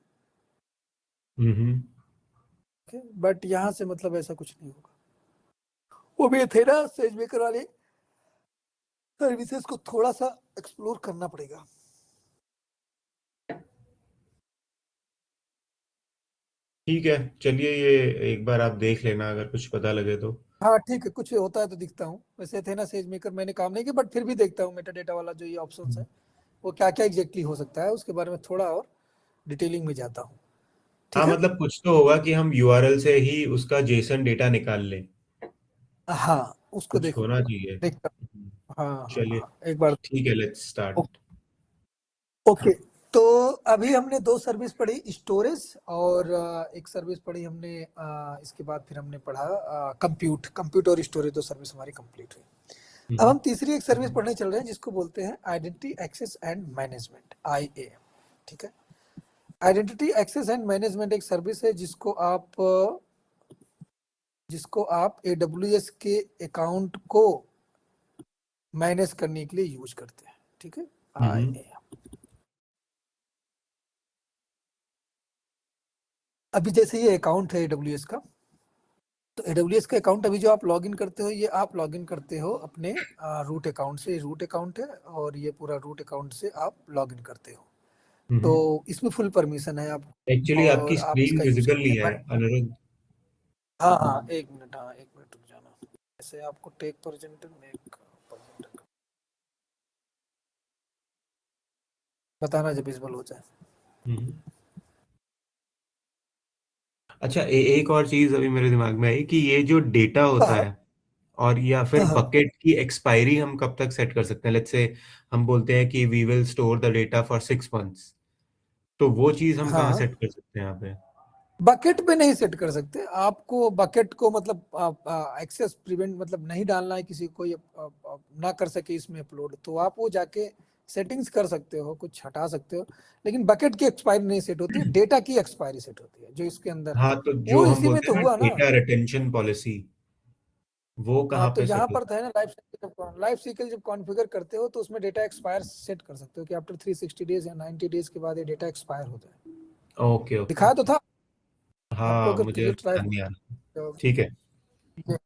बट यहाँ से मतलब ऐसा कुछ नहीं होगा। वो भी एथेना सेज मेकर वाले सर्विसेज को थोड़ा सा एक्सप्लोर करना पड़ेगा। ठीक है, चलिए, ये एक बार आप देख लेना, अगर कुछ पता लगे तो। हाँ ठीक है, कुछ होता है तो दिखता हूँ। वैसे एथेना सेज मेकर मैंने काम नहीं किया, बट फिर भी देखता हूँ मेटा डेटा वाला जो ये ऑप्शंस है वो क्या क्या एग्जैक्टली हो सकता है, उसके बारे में थोड़ा और डिटेलिंग में जाता हूँ। हाँ, मतलब कुछ तो होगा कि हम URL से ही उसका जेसन डेटा निकाल लें। हाँ, उसको कुछ होना देखूंगा, चाहिए। देखता हूँ। चलिए, हाँ, एक बार। ठीक है, लेट्स स्टार्ट। ओके, तो अभी हमने 2 सर्विस पढ़ी, स्टोरेज और एक सर्विस पढ़ी हमने, इसके बाद फिर हमने पढ़ा कंप्यूट और स्टोरेज। 2 सर्विस हमारी कंप्लीट हुई। अब हम तीसरी एक सर्विस पढ़ने चल रहे हैं जिसको बोलते हैं identity access and management, IA। ठीक है, आइडेंटिटी एक्सेस एंड मैनेजमेंट एक सर्विस है जिसको आप AWS के अकाउंट को मैनेज करने के लिए यूज करते हैं। ठीक है, IA। अभी जैसे ये अकाउंट है AWS का, तो AWS का अकाउंट अभी जो आप लॉगिन करते हो, ये आप लॉगिन करते हो अपने रूट अकाउंट से। रूट अकाउंट है और ये पूरा रूट अकाउंट से आप लॉगिन करते हो, तो इसमें फुल परमिशन है आप, एक्चुअली आपकी और आप स्क्रीन इसका यूज विजिबल नहीं करिए। है, अनुरुद्ध। हाँ, एक मिनट रुक जाना। ऐसे आपको टेक प्रेजेंटर में बताना जब विजिबल हो जाए। अच्छा, एक और चीज अभी मेरे दिमाग में आई कि ये जो डेटा होता है, और या फिर बकेट की एक्सपायरी हम कब तक सेट कर सकते हैं? लेट्स से हम बोलते हैं कि we will store the data for 6 months, तो वो चीज हम कहाँ सेट कर सकते हैं यहाँ पे? बकेट पे नहीं सेट कर सकते। आपको बकेट को मतलब एक्सेस प्रिवेंट, मतलब नहीं डालना है किसी को, ना कर सके इसमें अपलोड, तो आप वो जाके सेटिंग्स कर सकते हो, कुछ हटा सकते हो, लेकिन बकेट की एक्सपायरी नहीं सेट होती है, डेटा की एक्सपायरी सेट होती है जो इसके अंदर है। हाँ, तो जो वो हम इसी में बोलते तो हैं ना हुआ ना। डेटा रिटेंशन पॉलिसी, वो हाँ, कहाँ तो पे यहाँ सेट पर होता तो है ना, लाइफ साइकिल जब कॉन्फ़िगर करते हो तो उसमें डेटा एक्सपायर सेट कर सकते हो कि आफ्टर 360 डेज या 90 डेज के बाद ये डेटा एक्सपायर हो जाए। है? ओके ओके दिखाया तो ओके। था आपको, हाँ, अगर मुझे प्रोजेक्ट ध्यान लाइफ नहीं आ रहा। ठीक है।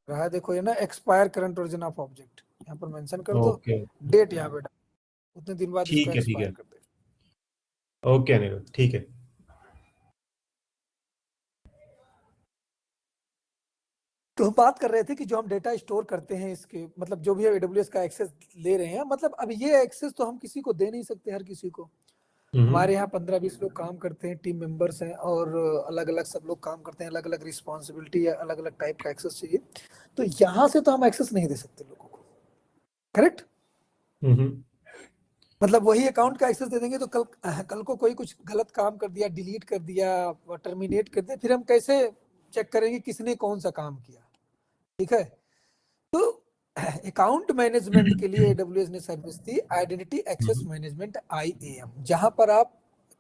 रहा है, देखो ये ना, expire current version of object यहाँ पर मेंशन कर दो, ओके, डेट यहाँ पे डाल, उतने दिन बाद इसको ठीक है ठीक एक्सपायर है। कर दे। ओके अनिरुद्ध, ठीक है। तो हम बात कर रहे थे कि जो हम डेटा स्टोर करते हैं, इसके मतलब जो भी AWS का एक्सेस ले रहे हैं, मतलब अब ये एक्सेस तो हम किसी को दे नहीं सकते, हर किसी को। हमारे यहाँ 15-20 लोग काम करते हैं, टीम मेंबर्स हैं, और अलग अलग सब लोग काम करते हैं, अलग अलग रिस्पॉन्सिबिलिटी है, अलग अलग टाइप का एक्सेस चाहिए। तो यहाँ से तो हम एक्सेस नहीं दे सकते लोगों को, करेक्ट। मतलब वही अकाउंट का एक्सेस दे देंगे तो कल को कोई कुछ गलत काम कर दिया, डिलीट कर दिया, टर्मिनेट कर दिया, फिर हम कैसे चेक करेंगे किसने कौन सा काम किया? ठीक है। तो अकाउंट मैनेजमेंट के लिए AWS ने सर्विस दी आइडेंटिटी एक्सेस मैनेजमेंट IAM, जहां पर आप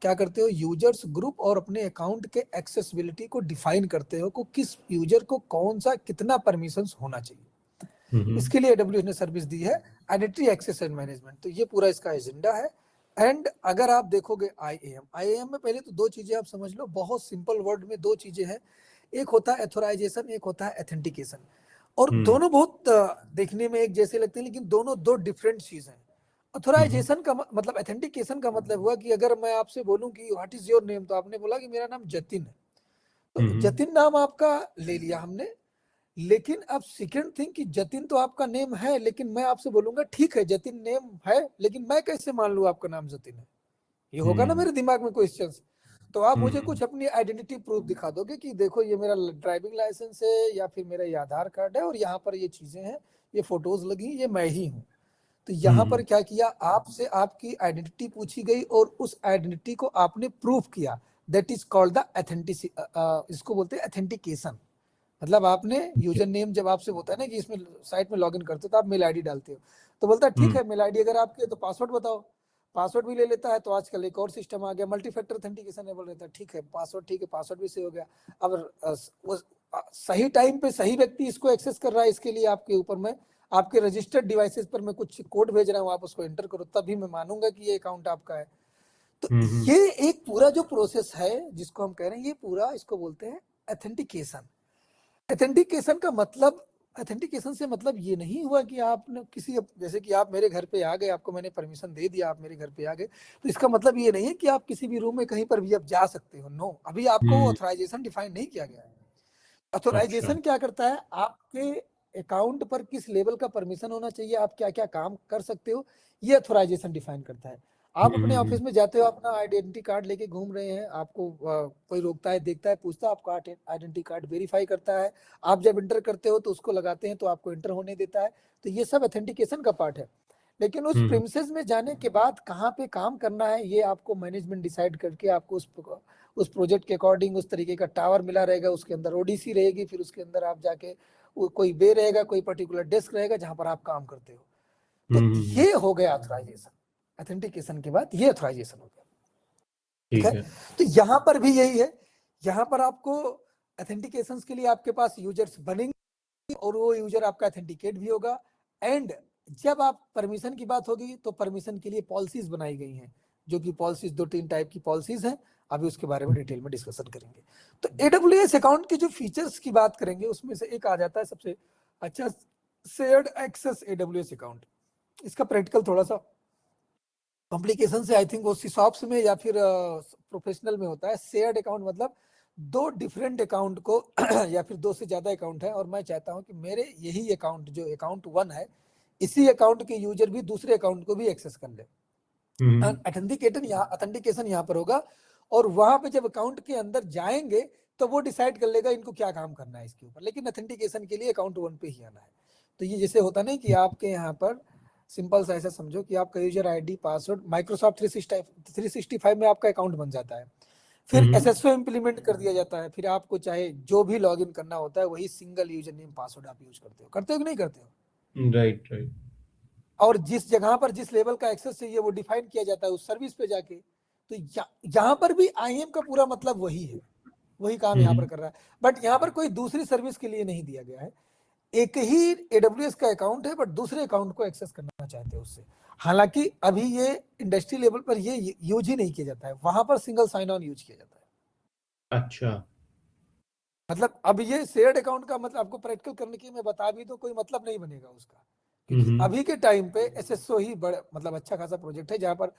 क्या करते हो, यूजर्स ग्रुप और अपने अकाउंट के एक्सेसिबिलिटी को डिफाइन करते हो, को किस यूजर को कौन सा कितना परमिशंस होना चाहिए। इसके लिए AWS ने सर्विस दी है आइडेंटिटी एक्सेस एंड मैनेजमेंट। तो ये पूरा इसका एजेंडा है। एंड अगर आप देखोगे IAM में पहले तो दो चीजें आप समझ लो, बहुत सिंपल वर्ड में दो चीजें हैं, एक होता है एथोराइजेशन, एक होता है एथेंटिकेशन। और दोनों बहुत देखने में एक जैसे लगते हैं, लेकिन दोनों दो डिफरेंट चीज हैं। ऑथोराइजेशन का मतलब, एथेंटिकेशन का मतलब हुआ कि अगर मैं आपसे बोलूं कि व्हाट इज योर नेम, तो आपने बोला कि मेरा नाम जतिन है, तो जतिन नाम आपका ले लिया हमने। लेकिन अब सेकंड थिंग कि जतिन तो आपका नेम है, लेकिन मैं आपसे बोलूंगा ठीक है जतिन नेम है, लेकिन मैं कैसे मान लूं आपका नाम जतिन है? ये होगा ना मेरे दिमाग में क्वेश्चन। तो आप मुझे कुछ अपनी आइडेंटिटी प्रूफ दिखा दोगे कि देखो ये मेरा ड्राइविंग लाइसेंस है, या फिर मेरा ये आधार कार्ड है, और यहाँ पर ये चीजें हैं, ये फोटोज लगी, ये मैं ही हूँ। तो यहाँ पर क्या किया, आपसे आपकी आइडेंटिटी पूछी गई और उस आइडेंटिटी को आपने प्रूफ किया। दैट इज कॉल्ड द एथेंटिसी, इसको बोलते हैं एथेंटिकेशन। मतलब आपने यूजर नेम, जब आपसे होता है ना कि इसमें साइट में लॉगिन करते हो तो आप मेल आईडी डालते हो, तो बोलता है ठीक है मेल आईडी अगर आपकी है तो पासवर्ड बताओ, पासवर्ड भी ले लेता है। तो आजकल एक और सिस्टम आ गया, मल्टी फैक्टर ऑथेंटिकेशन बोल रहता है, ठीक है पासवर्ड, ठीक है पासवर्ड भी सही हो गया। अब सही टाइम पे सही व्यक्ति इसको एक्सेस कर रहा है, इसके लिए आपके ऊपर में आपके रजिस्टर्ड डिवाइसेस पर मैं कुछ कोड भेज रहा हूँ, आप उसको एंटर करो, तभी मैं मानूंगा कि ये अकाउंट आपका है। तो ये एक पूरा जो प्रोसेस है जिसको हम कह रहे हैं, ये पूरा इसको बोलते हैं एथेंटिकेशन। एथेंटिकेशन का मतलब, एथेंटिकेशन से मतलब ये नहीं हुआ कि आपने किसी, जैसे कि आप मेरे घर पे आ गए, आपको मैंने परमिशन दे दिया, आप मेरे घर पे आ गए, तो इसका मतलब ये नहीं है कि आप किसी भी रूम में कहीं पर भी आप जा सकते हो। नो, अभी आपको वो ऑथराइजेशन डिफाइन नहीं किया गया है। अच्छा। ऑथराइजेशन क्या करता है, आपके अकाउंट पर किस लेवल का परमिशन होना चाहिए, आप क्या क्या काम कर सकते हो, ये ऑथराइजेशन डिफाइन करता है। आप अपने ऑफिस में जाते हो, अपना आइडेंटिटी कार्ड लेके घूम रहे हैं, आपको कोई रोकता है, देखता है, पूछता है, आपका आइडेंटिटी कार्ड वेरीफाई करता है, आप जब इंटर करते हो तो उसको लगाते हैं तो आपको इंटर होने देता है। तो ये सब ऑथेंटिकेशन का पार्ट है। लेकिन उस प्रीमिसेस में जाने के बाद कहाँ पे काम करना है, ये आपको मैनेजमेंट डिसाइड करके आपको उस प्रोजेक्ट के अकॉर्डिंग उस तरीके का टावर मिला रहेगा, उसके अंदर ओडीसी रहेगी, फिर उसके अंदर आप जाके कोई बे रहेगा, कोई पर्टिकुलर डेस्क रहेगा जहां पर आप काम करते हो। तो ये हो गया ऑथराइजेशन। ऑथेंटिकेशन के बाद ये ऑथराइजेशन हो गया। ठीक है। तो यहां पर भी यही है, यहां पर आपको ऑथेंटिकेशन के लिए आपके पास यूजर्स बनेंगे और वो यूजर आपका ऑथेंटिकेट भी होगा। एंड जब आप परमिशन की बात होगी तो परमिशन के लिए पॉलिसीज बनाई गई हैं, जो कि पॉलिसीज 2-3 टाइप की पॉलिसीज हैं, अभी उसके बारे में डिटेल में डिस्कशन करेंगे। तो AWS अकाउंट के जो फीचर्स की बात करेंगे उसमें से एक आ जाता है सबसे अच्छा, शेयर्ड एक्सेस AWS अकाउंट। इसका प्रैक्टिकल थोड़ा सा कॉम्प्लिकेशन से आई थिंक वो सिसॉप्स में या फिर प्रोफेशनल में होता है। शेयर्ड अकाउंट मतलब दो डिफरेंट अकाउंट को या फिर दो से ज्यादा अकाउंट है, और मैं चाहता हूं कि मेरे यही अकाउंट जो अकाउंट 1 है, इसी अकाउंट के यूजर भी दूसरे अकाउंट को भी एक्सेस कर ले। ऑथेंटिकेशन यहाँ पर होगा, और वहां पे जब अकाउंट के अंदर जाएंगे तो वो डिसाइड कर लेगा इनको क्या काम करना है इसके ऊपर, लेकिन ऑथेंटिकेशन के लिए अकाउंट 1 पे ही आना है। तो ये जैसे होता नहीं कि आपके यहाँ पर सिंपल सा ऐसा समझो कि आपका यूजर आईडी पासवर्ड माइक्रोसॉफ्ट 365 में आपका अकाउंट बन जाता है, फिर SSO इंप्लीमेंट कर दिया जाता है, फिर आपको चाहे जो भी लॉगिन करना होता है वही सिंगल यूजर नेम पासवर्ड आप यूज करते हो कि नहीं करते हो? Right right. और जिस जगह पर जिस लेवल का एक्सेस चाहिए वो डिफाइन किया जाता है उस सर्विस पे जाके। तो यहाँ पर भी आईएम का पूरा मतलब वही है, वही काम यहाँ पर कर रहा है, बट यहाँ पर कोई दूसरी सर्विस के लिए नहीं दिया गया है। एक ही AWS का अकाउंट है बट दूसरे अकाउंट को एक्सेस करना चाहते हैं उससे। हालांकि अभी ये इंडस्ट्री लेवल पर ये यूज ही नहीं किया जाता है, वहां पर सिंगल साइन ऑन यूज किया जाता है। अच्छा, मतलब अब ये शेयर्ड अकाउंट का मतलब आपको प्रैक्टिकल करने की मैं बता भी तो कोई मतलब नहीं बनेगा उसका, क्योंकि अभी के टाइम पे SSO ही बड़ा मतलब अच्छा खासा प्रोजेक्ट है जहाँ पर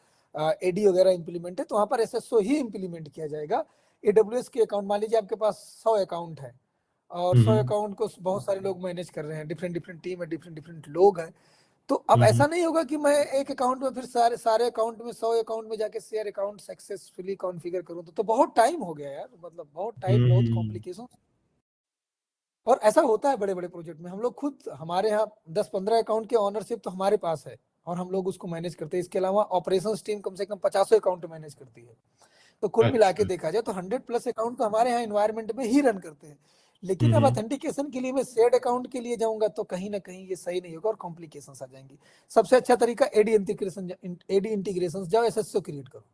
AD वगैरह इंप्लीमेंट है, तो वहाँ पर SSO ही इंप्लीमेंट किया जाएगा। AWS के अकाउंट, मान लीजिए आपके पास 100 अकाउंट है और 100 अकाउंट को बहुत सारे लोग मैनेज कर रहे हैं, डिफरेंट टीम है, डिफरेंट लोग हैं। तो अब ऐसा नहीं होगा कि मैं एक अकाउंट में फिर सारे अकाउंट में 100 अकाउंट में जाके शेयर अकाउंट सक्सेसफुली कॉन्फ़िगर करूं, तो बहुत टाइम हो गया यार, मतलब बहुत टाइम, बहुत कॉम्प्लिकेशन। और ऐसा होता है बड़े बड़े प्रोजेक्ट में। हम लोग खुद, हमारे यहाँ 10-15 अकाउंट के ऑनरशिप तो हमारे पास है और हम लोग उसको मैनेज करते हैं। इसके अलावा ऑपरेशंस टीम कम से कम 50 अकाउंट मैनेज करती है। तो कुल मिला के देखा जाए तो 100+ अकाउंट तो हमारे यहाँ एनवायरमेंट में ही रन करते हैं। लेकिन अब ऑथेंटिकेशन के लिए मैं शेयर्ड अकाउंट के लिए जाऊंगा तो कहीं ना कहीं ये सही नहीं होगा और कॉम्प्लिकेशंस आ जाएंगी। सबसे अच्छा तरीका एडी इंटीग्रेशन जाओ, एसएसओ क्रिएट करो,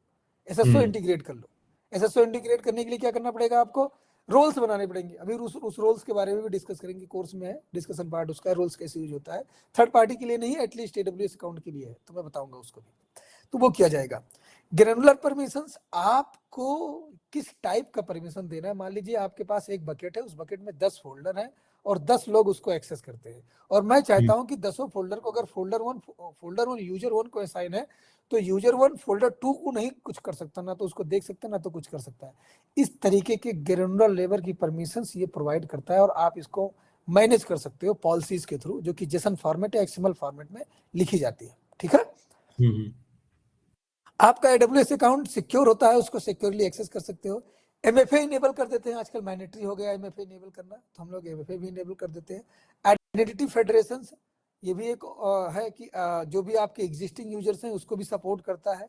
एसएसओ इंटीग्रेट कर लो। एसएसओ इंटीग्रेट करने के लिए क्या करना पड़ेगा आपको? रोल्स बनाने पड़ेंगे। अभी उस रोल्स के बारे में भी डिस्कस करेंगे, कोर्स में है डिस्कशन पार्ट उसका, रोल्स कैसे यूज होता है। थर्ड पार्टी के लिए नहीं है, एटलीस्ट AWS अकाउंट के लिए है, तो मैं बताऊंगा उसको भी। तो वो किया जाएगा। ग्रेनुलर परमिशंस, आपको किस टाइप का परमिशन देना है। मान लीजिए आपके पास एक बकेट है, उस बकेट में 10 फोल्डर हैं और 10 लोग उसको एक्सेस करते हैं, और मैं चाहता हूं कि 10 फोल्डर को, अगर फोल्डर वन यूजर 1 को असाइन है तो यूजर 1 फोल्डर 2 को नहीं कुछ कर सकता, ना तो उसको देख सकता ना तो कुछ कर सकता है। इस तरीके के ग्रेनुलर लेवल की परमिशंस ये प्रोवाइड करता है और आप इसको मैनेज कर सकते हो पॉलिसीज के थ्रू, जो कि JSON फॉर्मेट या XML फॉर्मेट में लिखी जाती है। ठीक है, आपका AWS अकाउंट सिक्योर होता है, उसको सिक्योरली एक्सेस कर सकते हो। MFA इनेबल कर देते हैं, आजकल मैंडेटरी हो गया MFA इनेबल करना, तो हम लोग MFA भी इनेबल कर देते हैं। आइडेंटिटी फेडरेशन, ये भी एक है कि जो भी आपके एग्जिस्टिंग यूजर्स हैं उसको भी सपोर्ट करता है।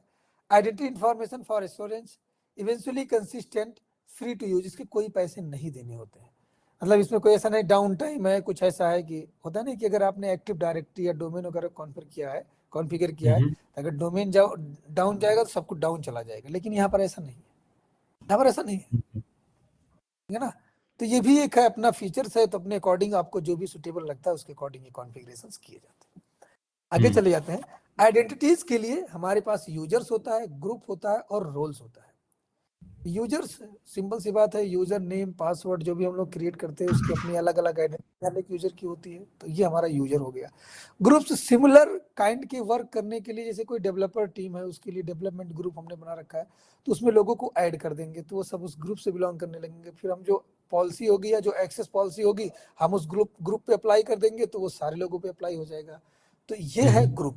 Identity information for assurance, eventually consistent, free to use, इसके कोई पैसे नहीं देने होते हैं। मतलब इसमें कोई ऐसा नहीं डाउन टाइम है, कुछ ऐसा है कि होता नहीं कि अगर आपने एक्टिव डायरेक्टरी या डोमेन वगैरह कॉन्फ़िगर किया है, अगर डोमेन डाउन जाएगा तो सब कुछ डाउन चला जाएगा, लेकिन यहाँ पर ऐसा नहीं है, यहाँ पर ऐसा नहीं है ना। तो ये भी एक है अपना फीचर्स है, तो अपने अकॉर्डिंग आपको जो भी सुटेबल लगता है उसके अकॉर्डिंग ये कॉन्फ़िगरेशंस किए जाते हैं। आगे चले जाते हैं। आइडेंटिटीज के लिए हमारे पास यूजर्स होता है, ग्रुप होता है और रोल्स होता है। यूजर्स, सिंपल सी बात है, यूजर नेम पासवर्ड जो भी हम लोग क्रिएट करते हैं उसकी अपनी अलग अलग आइडेंटिटी अलग यूजर की होती है, तो ये हमारा यूजर हो गया। ग्रुप्स सिमिलर काइंड के वर्क करने के लिए, जैसे कोई डेवलपर टीम है उसके लिए डेवलपमेंट ग्रुप हमने बना रखा है, तो उसमें लोगों को ऐड कर देंगे तो वो सब उस ग्रुप से बिलोंग करने लगेंगे। फिर हम जो पॉलिसी होगी या जो एक्सेस पॉलिसी होगी हम उस ग्रुप पे अप्लाई कर देंगे तो वो सारे लोगों पे अप्लाई हो जाएगा। तो ये है ग्रुप।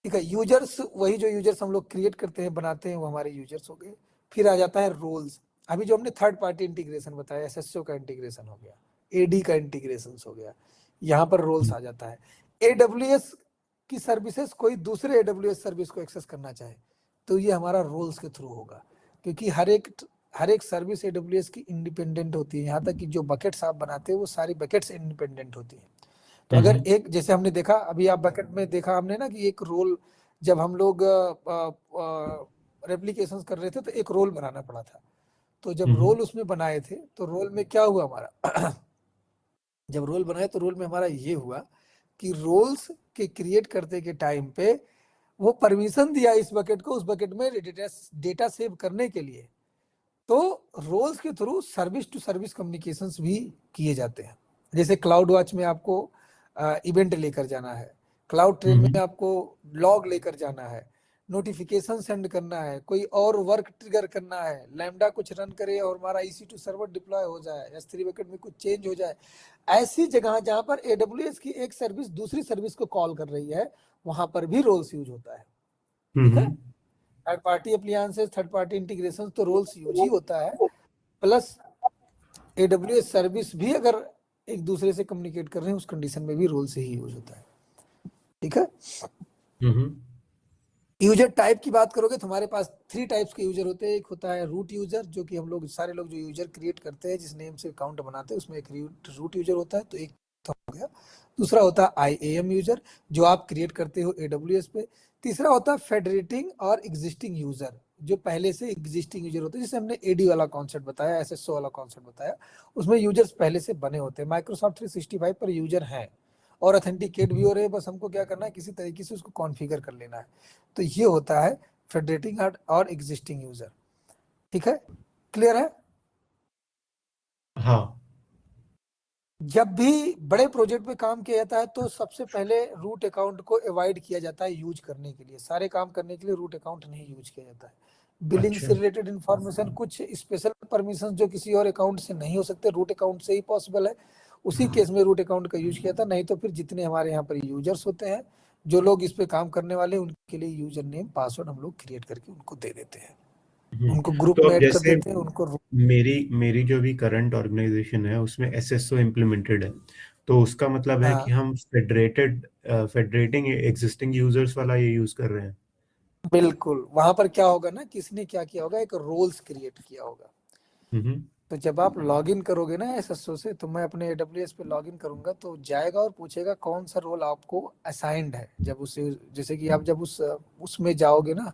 ठीक है, यूजर्स, वही जो यूजर्स हम लोग क्रिएट करते हैं बनाते हैं वो हमारे यूजर्स हो गए। फिर आ जाता है रोल्स। अभी जो हमने थर्ड पार्टी इंटीग्रेशन बताया, SSO का इंटीग्रेशन हो गया, AD का इंटीग्रेशन हो गया, यहाँ पर रोल्स आ जाता है। AWS की सर्विसेज कोई दूसरे AWS सर्विस को एक्सेस करना चाहे तो ये हमारा रोल्स के थ्रू होगा, क्योंकि हर एक सर्विस AWS की इंडिपेंडेंट होती है। यहाँ तक कि जो बकेट्स आप बनाते हैं वो सारी बकेट्स इंडिपेंडेंट होती है। तो अगर एक, जैसे हमने देखा अभी आप बकेट में देखा हमने ना कि एक रोल, जब हम लोग रेप्लिकेशंस कर रहे थे तो एक रोल बनाना पड़ा था। तो जब रोल उसमें बनाए थे तो रोल में क्या हुआ हमारा जब रोल बनाए तो रोल में हमारा ये हुआ कि रोल्स के क्रिएट करते के टाइम पे वो परमिशन दिया इस बकेट को उस बकेट में डेटा सेव करने के लिए। तो रोल्स के through service to service communications भी किए जाते हैं। जैसे क्लाउड वॉच में आपको इवेंट लेकर जाना है, क्लाउड ट्रेन में आपको लॉग लेकर जाना है, नोटिफिकेशन सेंड करना है, कोई और वर्क ट्रिगर करना है, लैम्डा कुछ रन करे और हमारा EC2 सर्वर डिप्लॉय हो जाए, S3 बकेट में कुछ चेंज हो जाए, ऐसी जगह जहां पर AWS की एक सर्विस दूसरी सर्विस को कॉल कर रही है वहां पर भी रोल्स यूज होता है। ठीक है, third party appliances, third party integration, तो रोल्स यूज ही होता है। प्लस AWS सर्विस भी अगर एक दूसरे से कम्युनिकेट कर रहे हैं उस कंडीशन में भी रोल से ही यूज होता है। ठीक है, यूजर टाइप की बात करोगे तो हमारे पास 3 टाइप्स के यूजर होते हैं। एक होता है रूट यूजर, जो कि हम लोग सारे लोग जो यूजर क्रिएट करते हैं जिस नेम से अकाउंट बनाते हैं उसमें एक रूट यूजर होता है। तो एक खत्म हो गया। दूसरा होता है IAM यूजर, जो आप क्रिएट करते हो AWS पे। तीसरा होता है फेडरेटिंग और एग्जिस्टिंग यूजर, जो पहले से एग्जिस्टिंग यूजर होते हैं, जैसे हमने AD वाला कॉन्सेप्ट बताया, SSO वाला कॉन्सेप्ट बताया, उसमें यूजर्स पहले से बने होते हैं। माइक्रोसॉफ्ट 365 पर यूजर हैं और ऑथेंटिकेट भी हो रहे हैं, बस हमको क्या करना है, किसी तरीके से उसको कॉन्फ़िगर कर लेना है। तो ये होता है फेडरेटिंग और एग्जिस्टिंग यूजर। ठीक है, क्लियर है? हाँ। जब भी बड़े प्रोजेक्ट पे काम किया जाता है तो सबसे पहले रूट अकाउंट को अवॉइड किया जाता है यूज करने के लिए। सारे काम करने के लिए रूट अकाउंट नहीं यूज किया जाता है। बिलिंग अच्छा। से रिलेटेड इंफॉर्मेशन, कुछ स्पेशल परमिशन जो किसी और अकाउंट से नहीं हो सकते, रूट अकाउंट से ही पॉसिबल है, उसी केस में रूट अकाउंट का यूज किया था। नहीं तो फिर जितने हमारे यहाँ पर यूजर्स होते हैं, जो लोग इस पे काम करने वाले, उनके लिए यूजर नेम पासवर्ड हम लोग क्रिएट करके उनको दे देते हैं, उनको ग्रुप तो में अब ऐड कर जैसे देते हैं, उनको। मेरी मेरी जो भी करंट ऑर्गेनाइजेशन है उसमें SSO इम्प्लीमेंटेड है, तो उसका मतलब है कि हाँ, हम फेडरेटिंग एग्जिस्टिंग यूजर्स वाला ये यूज कर रहे हैं। बिल्कुल। वहां पर क्या होगा ना, किसने क्या किया होगा, एक रोल्स क्रिएट किया होगा। हम्म। तो जब आप लॉगिन करोगे ना SSO से, तो मैं अपने AWS पे लॉगिन करूंगा तो जाएगा और पूछेगा कौन सा रोल आपको असाइंड है। जब उसे, जैसे कि आप जब उसमें जाओगे ना,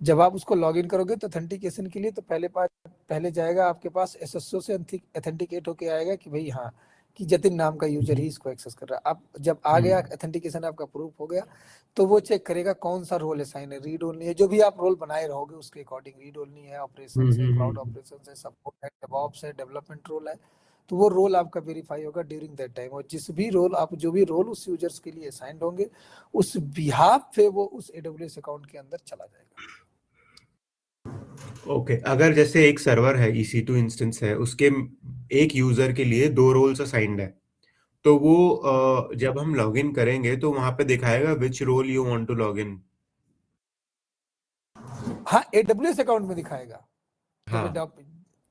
जब आप उसको लॉगिन करोगे तो ऑथेंटिकेशन के लिए तो पहले जाएगा आपके पास SSO से ऑथेंटिकेट होके आएगा कि भाई हाँ, कि जतिन नाम का यूजर ही इसको एक्सेस कर रहा है। अब जब आ गया ऑथेंटिकेशन, आपका प्रूफ हो गया, तो वो चेक करेगा कौन सा रोल असाइन है, रीड ओनली है, जो भी आप रोल बनाए रहोगे उसके अकॉर्डिंग, रीड ओनली है, ऑपरेशन है, क्लाउड ऑपरेशन है, सपोर्ट है, डेवऑप्स है, डेवलपमेंट रोल है। तो वो रोल आपका वेरीफाई होगा ड्यूरिंग दैट टाइम, और जो भी रोल उस यूजर्स के लिए असाइंड होंगे, उस बिहाफ पे वो उस AWS अकाउंट के अंदर चला जाएगा। ओके, अगर जैसे एक सर्वर है, EC2 इंस्टेंस है, उसके एक यूजर के लिए 2 रोल्स असाइंड है, तो वो जब हम लॉगिन करेंगे तो वहां पे दिखाएगा which role you want to log in. हाँ, AWS अकाउंट में दिखाएगा। जब हाँ।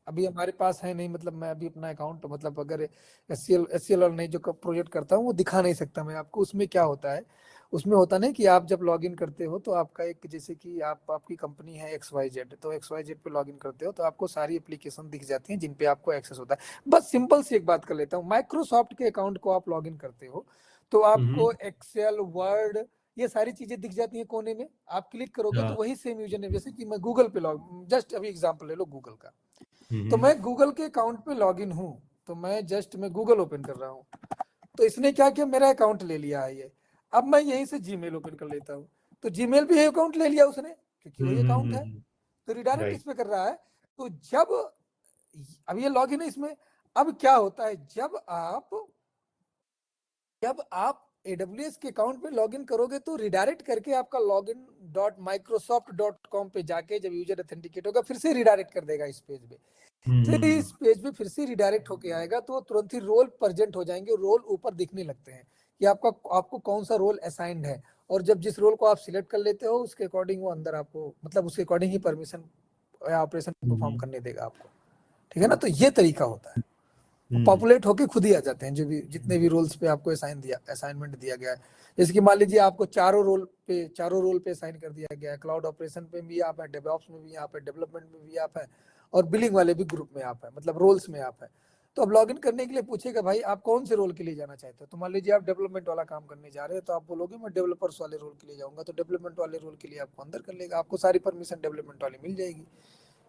अभी हमारे पास है नहीं, मतलब मैं अभी अपना अकाउंट, मतलब अगर SCL और नहीं जो प्रोजेक्ट करता हूँ, वो दिखा नहीं सकता मैं आपको। उसमें क्या होता है, उसमें होता नहीं कि आप जब लॉगिन करते हो तो आपका एक, जैसे कि आपकी कंपनी है XYZ, तो XYZ पे लॉगिन करते हो तो आपको सारी एप्लीकेशन दिख जाती हैं जिन पे आपको एक्सेस होता है। बस सिंपल सी एक बात कर लेता हूँ, माइक्रोसॉफ्ट के अकाउंट को आप लॉगिन करते हो तो आपको एक्सेल, वर्ड, ये सारी चीजें दिख जाती हैं कोने में। आप क्लिक करोगे तो हाँ। वही सेम यूजर नेम, जैसे कि मैं गूगल पे जस्ट अभी एग्जांपल ले लो गूगल का, तो हम्म। मैं गूगल के अकाउंट पे लॉगिन हूँ, तो मैं गूगल ओपन कर रहा हूँ, तो इसने क्या किया, मेरा अकाउंट ले लिया है ये। अब मैं यहीं से जीमेल ओपन कर लेता हूँ, तो जीमेल भी अकाउंट ले लिया उसने, क्योंकि वही अकाउंट है, तो रिडायरेक्ट इस राइट। पे कर रहा है। तो जब, अब ये लॉगिन है इसमें, अब क्या होता है, जब आप AWS के अकाउंट में लॉगिन करोगे तो रिडायरेक्ट करके आपका login.microsoft.com पे जाके जब यूजर ऑथेंटिकेट होगा, फिर से रिडायरेक्ट कर देगा इस पेज पे। फिर इस पेज पे फिर से रिडायरेक्ट होके आएगा, तो तुरंत ही रोल प्रेजेंट हो जाएंगे, रोल ऊपर दिखने लगते हैं कि आपको कौन सा रोल असाइंड है। और जब जिस रोल को आप सिलेक्ट कर लेते हो, उसके अकॉर्डिंग वो अंदर आपको, मतलब उसके अकॉर्डिंग ही परमिशन या ऑपरेशन परफॉर्म करने देगा आपको। ठीक है ना, तो ये तरीका होता है। पॉपुलेट होके खुद ही आ जाते हैं, जो भी जितने भी रोल्स पे आपको असाइनमेंट दिया गया है। जैसे कि मान लीजिए आपको चारों रोल पे असाइन कर दिया गया है, क्लाउड ऑपरेशन पे भी आप है, डेवऑप्स में भी आप है, डेवलपमेंट में भी आप है, और बिलिंग वाले भी ग्रुप में आप है, मतलब रोल्स में आप है। तो अब लॉगिन करने के लिए पूछेगा भाई आप कौन से रोल के लिए जाना चाहते हो। तो मान लीजिए आप डेवलपमेंट वाला काम करने जा रहे हो, तो आप बोलोगे मैं डेवलपर्स वाले रोल के लिए जाऊंगा, तो डेवलपमेंट वाले रोल के लिए आपको अंदर कर लेगा, आपको सारी परमिशन डेवलपमेंट वाली मिल जाएगी।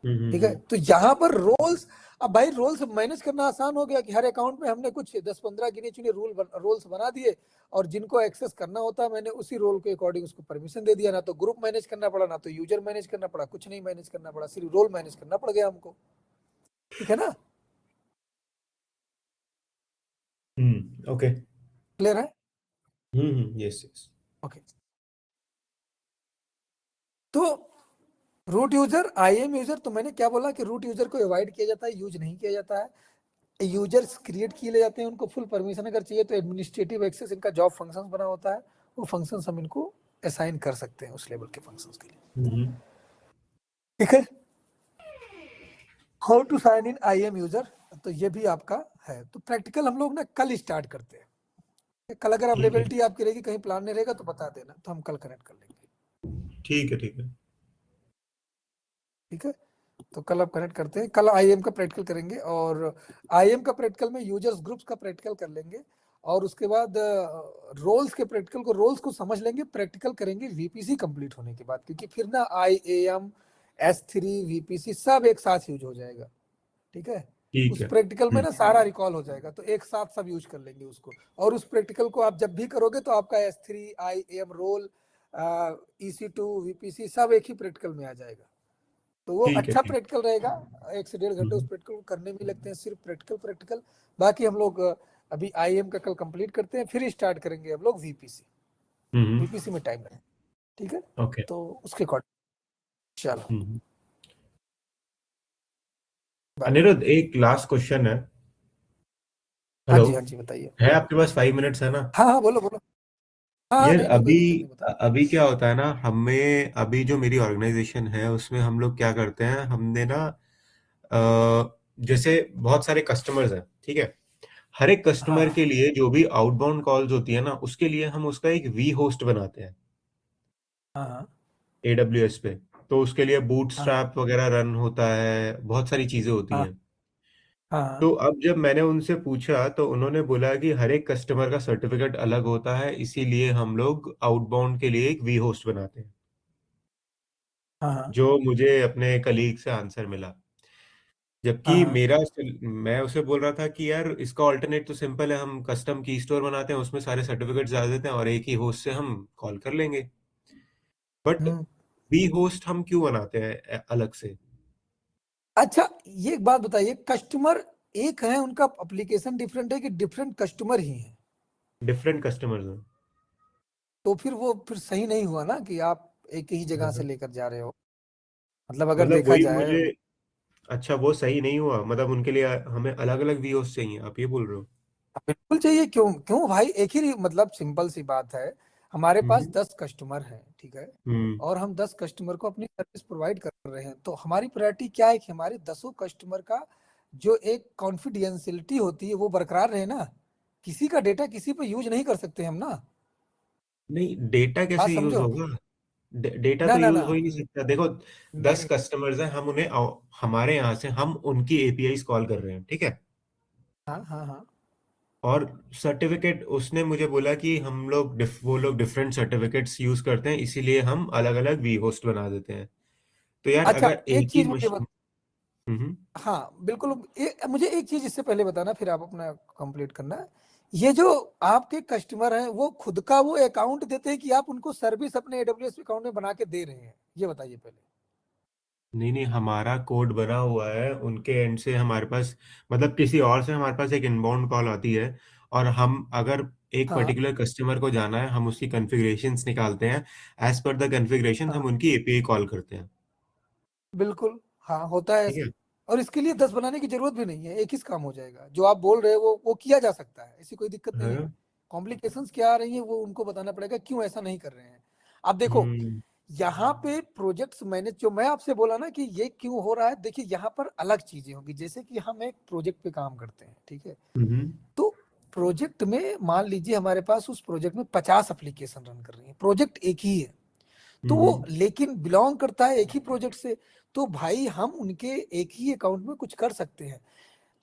ठीक है, तो यहाँ पर रोल्स, अब भाई रोल्स मैनेज करना आसान हो गया कि हर अकाउंट में हमने कुछ 10-15 गिने चुने रोल्स बना दिए, और जिनको एक्सेस करना होता है मैंने उसी रोल के अकॉर्डिंग उसको परमिशन दे दिया। ना तो ग्रुप मैनेज करना पड़ा, ना तो यूजर मैनेज करना पड़ा, कुछ नहीं मैनेज करना पड़ा, सिर्फ रोल मैनेज करना पड़ गया हमको। ठीक है ना, ओके। क्लियर है? Yes yes. ओके, तो रूट यूजर, IAM यूजर, तो मैंने क्या बोला कि रूट यूजर को अवॉइड किया जाता है, यूज नहीं किया जाता है। यूजर्स क्रिएट किए ले जाते हैं, उनको फुल परमिशन अगर चाहिए तो एडमिनिस्ट्रेटिव एक्सेस, इनका जॉब फंक्शंस बना होता है, वो फंक्शंस हम इनको असाइन कर सकते हैं उस लेवल के फंक्शंस के लिए। ठीक है, how to sign in IAM user, तो ये भी आपका है। तो प्रैक्टिकल हम लोग ना कल स्टार्ट करते हैं। कल अगर ठीक है अवेलेबिलिटी आपकी रहेगी, कहीं प्लान नहीं रहेगा तो बता देना, तो हम कल कनेक्ट कर लेंगे। ठीक है। ठीक है। ठीक है, तो कल आप कनेक्ट करते हैं, कल IAM का प्रैक्टिकल करेंगे, और IAM का प्रैक्टिकल में यूजर्स ग्रुप्स का प्रैक्टिकल कर लेंगे। और उसके बाद रोल्स के प्रैक्टिकल को रोल्स को समझ लेंगे, प्रैक्टिकल करेंगे वीपीसी कंप्लीट होने के बाद, क्योंकि फिर ना IAM S3 वीपीसी सब एक साथ यूज हो जाएगा, ठीक है। ठीक उस है। प्रैक्टिकल में ना सारा रिकॉल हो जाएगा, तो एक साथ सब यूज कर लेंगे उसको। और उस प्रैक्टिकल को आप जब भी करोगे तो आपका S3 IAM role EC2 VPC सब एक ही प्रैक्टिकल में आ जाएगा। तो वो ठीक है। अच्छा ठीक। प्रैक्टिकल रहेगा। 1 से 1.5 घंटे उस प्रैक्टिकल को करने में लगते हैं, सिर्फ प्रैक्टिकल। बाकी हम लोग अभी IAM का कल कंप्लीट करते हैं, फिर स्टार्ट करेंगे हम लोग वीपीसी। वीपीसी में टाइम है, ठीक है। ओके। तो उसके अकॉर्डिंग चलो बाय। अनिरुद्ध, एक लास्ट क्वेश्चन है। हाँ हेलो, जी, हाँ जी, बताइए। है आपके पास 5 मिनट्स है ना? हाँ हाँ, बोलो बोलो। हाँ, यार नहीं नहीं, कोई अभी दिक्कत नहीं, बताओ। अभी क्या होता है ना, हमें अभी जो मेरी ऑर्गेनाइजेशन है उसमें हम लोग क्या करते हैं, हमने ना जैसे बहुत सारे कस्टमर्स हैं, ठीक है। हर एक कस्टमर हाँ के लिए जो भी आउटबाउंड कॉल्स होती है ना, उसके लिए हम उसका एक वी होस्ट बनाते हैं हाँ हाँ AWS पे। तो उसके लिए हाँ बूटस्ट्रैप वगैरह रन होता है, बहुत सारी चीजें होती हाँ हैं। हाँ तो अब जब मैंने उनसे पूछा तो उन्होंने बोला कि हर एक कस्टमर का सर्टिफिकेट अलग होता है, इसीलिए हम लोग आउटबाउंड के लिए एक वी होस्ट बनाते हैं। हाँ हाँ जो मुझे अपने कलीग से आंसर मिला। हाँ जबकि हाँ। मैं उसे बोल रहा था कि यार इसका ऑल्टरनेट तो सिंपल है, हम कस्टम की स्टोर बनाते हैं, उसमें सारे सर्टिफिकेट्स डाल देते हैं और एक ही होस्ट से हम कॉल कर लेंगे। But hmm. वी होस्ट हम क्यों बनाते हैं अलग से? अच्छा, ये एक बात बताइए, कस्टमर एक है, उनका एप्लीकेशन डिफरेंट है कि डिफरेंट कस्टमर ही है? डिफरेंट कस्टमर्स हैं। तो फिर वो फिर सही नहीं हुआ ना कि आप एक ही जगह से हाँ। लेकर जा रहे हो। मतलब अगर मतलब देखा वही जाए, मुझे, अच्छा वो सही नहीं हुआ, मतलब उनके लिए हमें अलग अलग वी होस्ट चाहिए, आप ये बोल रहे हो? बिल्कुल चाहिए। क्यों क्यों भाई, एक ही मतलब सिंपल सी बात है। हमारे पास हम्म 10 कस्टमर हैं, ठीक है। हम्म और हम 10 कस्टमर को अपनी सर्विस प्रोवाइड कर रहे हैं, तो हमारी प्रायोरिटी क्या है कि हमारे 10 कस्टमर का जो एक कॉन्फिडेंशियलिटी होती है वो बरकरार रहे ना। किसी का डेटा किसी पे यूज नहीं कर सकते हम ना। नहीं, डेटा बात कैसे यूज समझो। होगा? डेटा ना तो ना यूज ना। हो ही नहीं सकता। देखो, 10 नहीं। कस्टमर्स हैं, हम उन्हें हमारे यहाँ से हम उनकी एपीआईज कॉल कर रहे हैं, ठीक है। हाँ हाँ हाँ। और सर्टिफिकेट उसने मुझे बोला कि हम लोग वो लोग डिफरेंट सर्टिफिकेट्स यूज करते हैं, इसीलिए हम अलग अलग वी होस्ट बना देते हैं। तो यार अच्छा, अगर एक एक ही चीज मुझे मशीन। हम्म हाँ बिल्कुल, मुझे एक चीज इससे पहले बताना, फिर आप अपना कंप्लीट करना। ये जो आपके कस्टमर हैं, वो खुद का वो अकाउंट देते हैं कि आप उनको सर्विस अपने AWS अकाउंट में बना के दे रहे हैं, ये बताइए पहले। नहीं नहीं, हमारा कोड बना हुआ है उनके एंड से, हमारे पास मतलब किसी और से हमारे पास एक इनबाउंड कॉल आती है, और हम अगर एक हाँ पर्टिकुलर कस्टमर को जाना है, हम उसकी कॉन्फ़िगरेशंस निकालते हैं। एज पर द कॉन्फ़िगरेशन हम हाँ उनकी एपीआई कॉल करते हैं। बिल्कुल। हाँ, होता है ठीक ऐसे। है। और इसके लिए 10 बनाने की जरूरत भी नहीं है, एक ही से काम हो जाएगा। जो आप बोल रहे हो वो किया जा सकता है, ऐसी कोई दिक्कत नहीं है। हाँ। कॉम्प्लिकेशंस क्या आ रही है वो उनको बताना पड़ेगा, क्यों ऐसा नहीं कर रहे हैं। अब देखो, हम्म यहाँ पे प्रोजेक्ट्स मैनेज जो मैं आपसे बोला ना कि ये क्यों हो रहा है, देखिए यहाँ पर अलग चीजें होंगी। जैसे कि हम एक प्रोजेक्ट पे काम करते हैं, ठीक है। हम्म तो प्रोजेक्ट में मान लीजिए हमारे पास उस प्रोजेक्ट में 50 एप्लीकेशन रन कर रही है, प्रोजेक्ट एक ही है। तो वो हम्म लेकिन बिलोंग करता है एक ही प्रोजेक्ट से। तो भाई हम उनके एक ही अकाउंट में कुछ कर सकते हैं।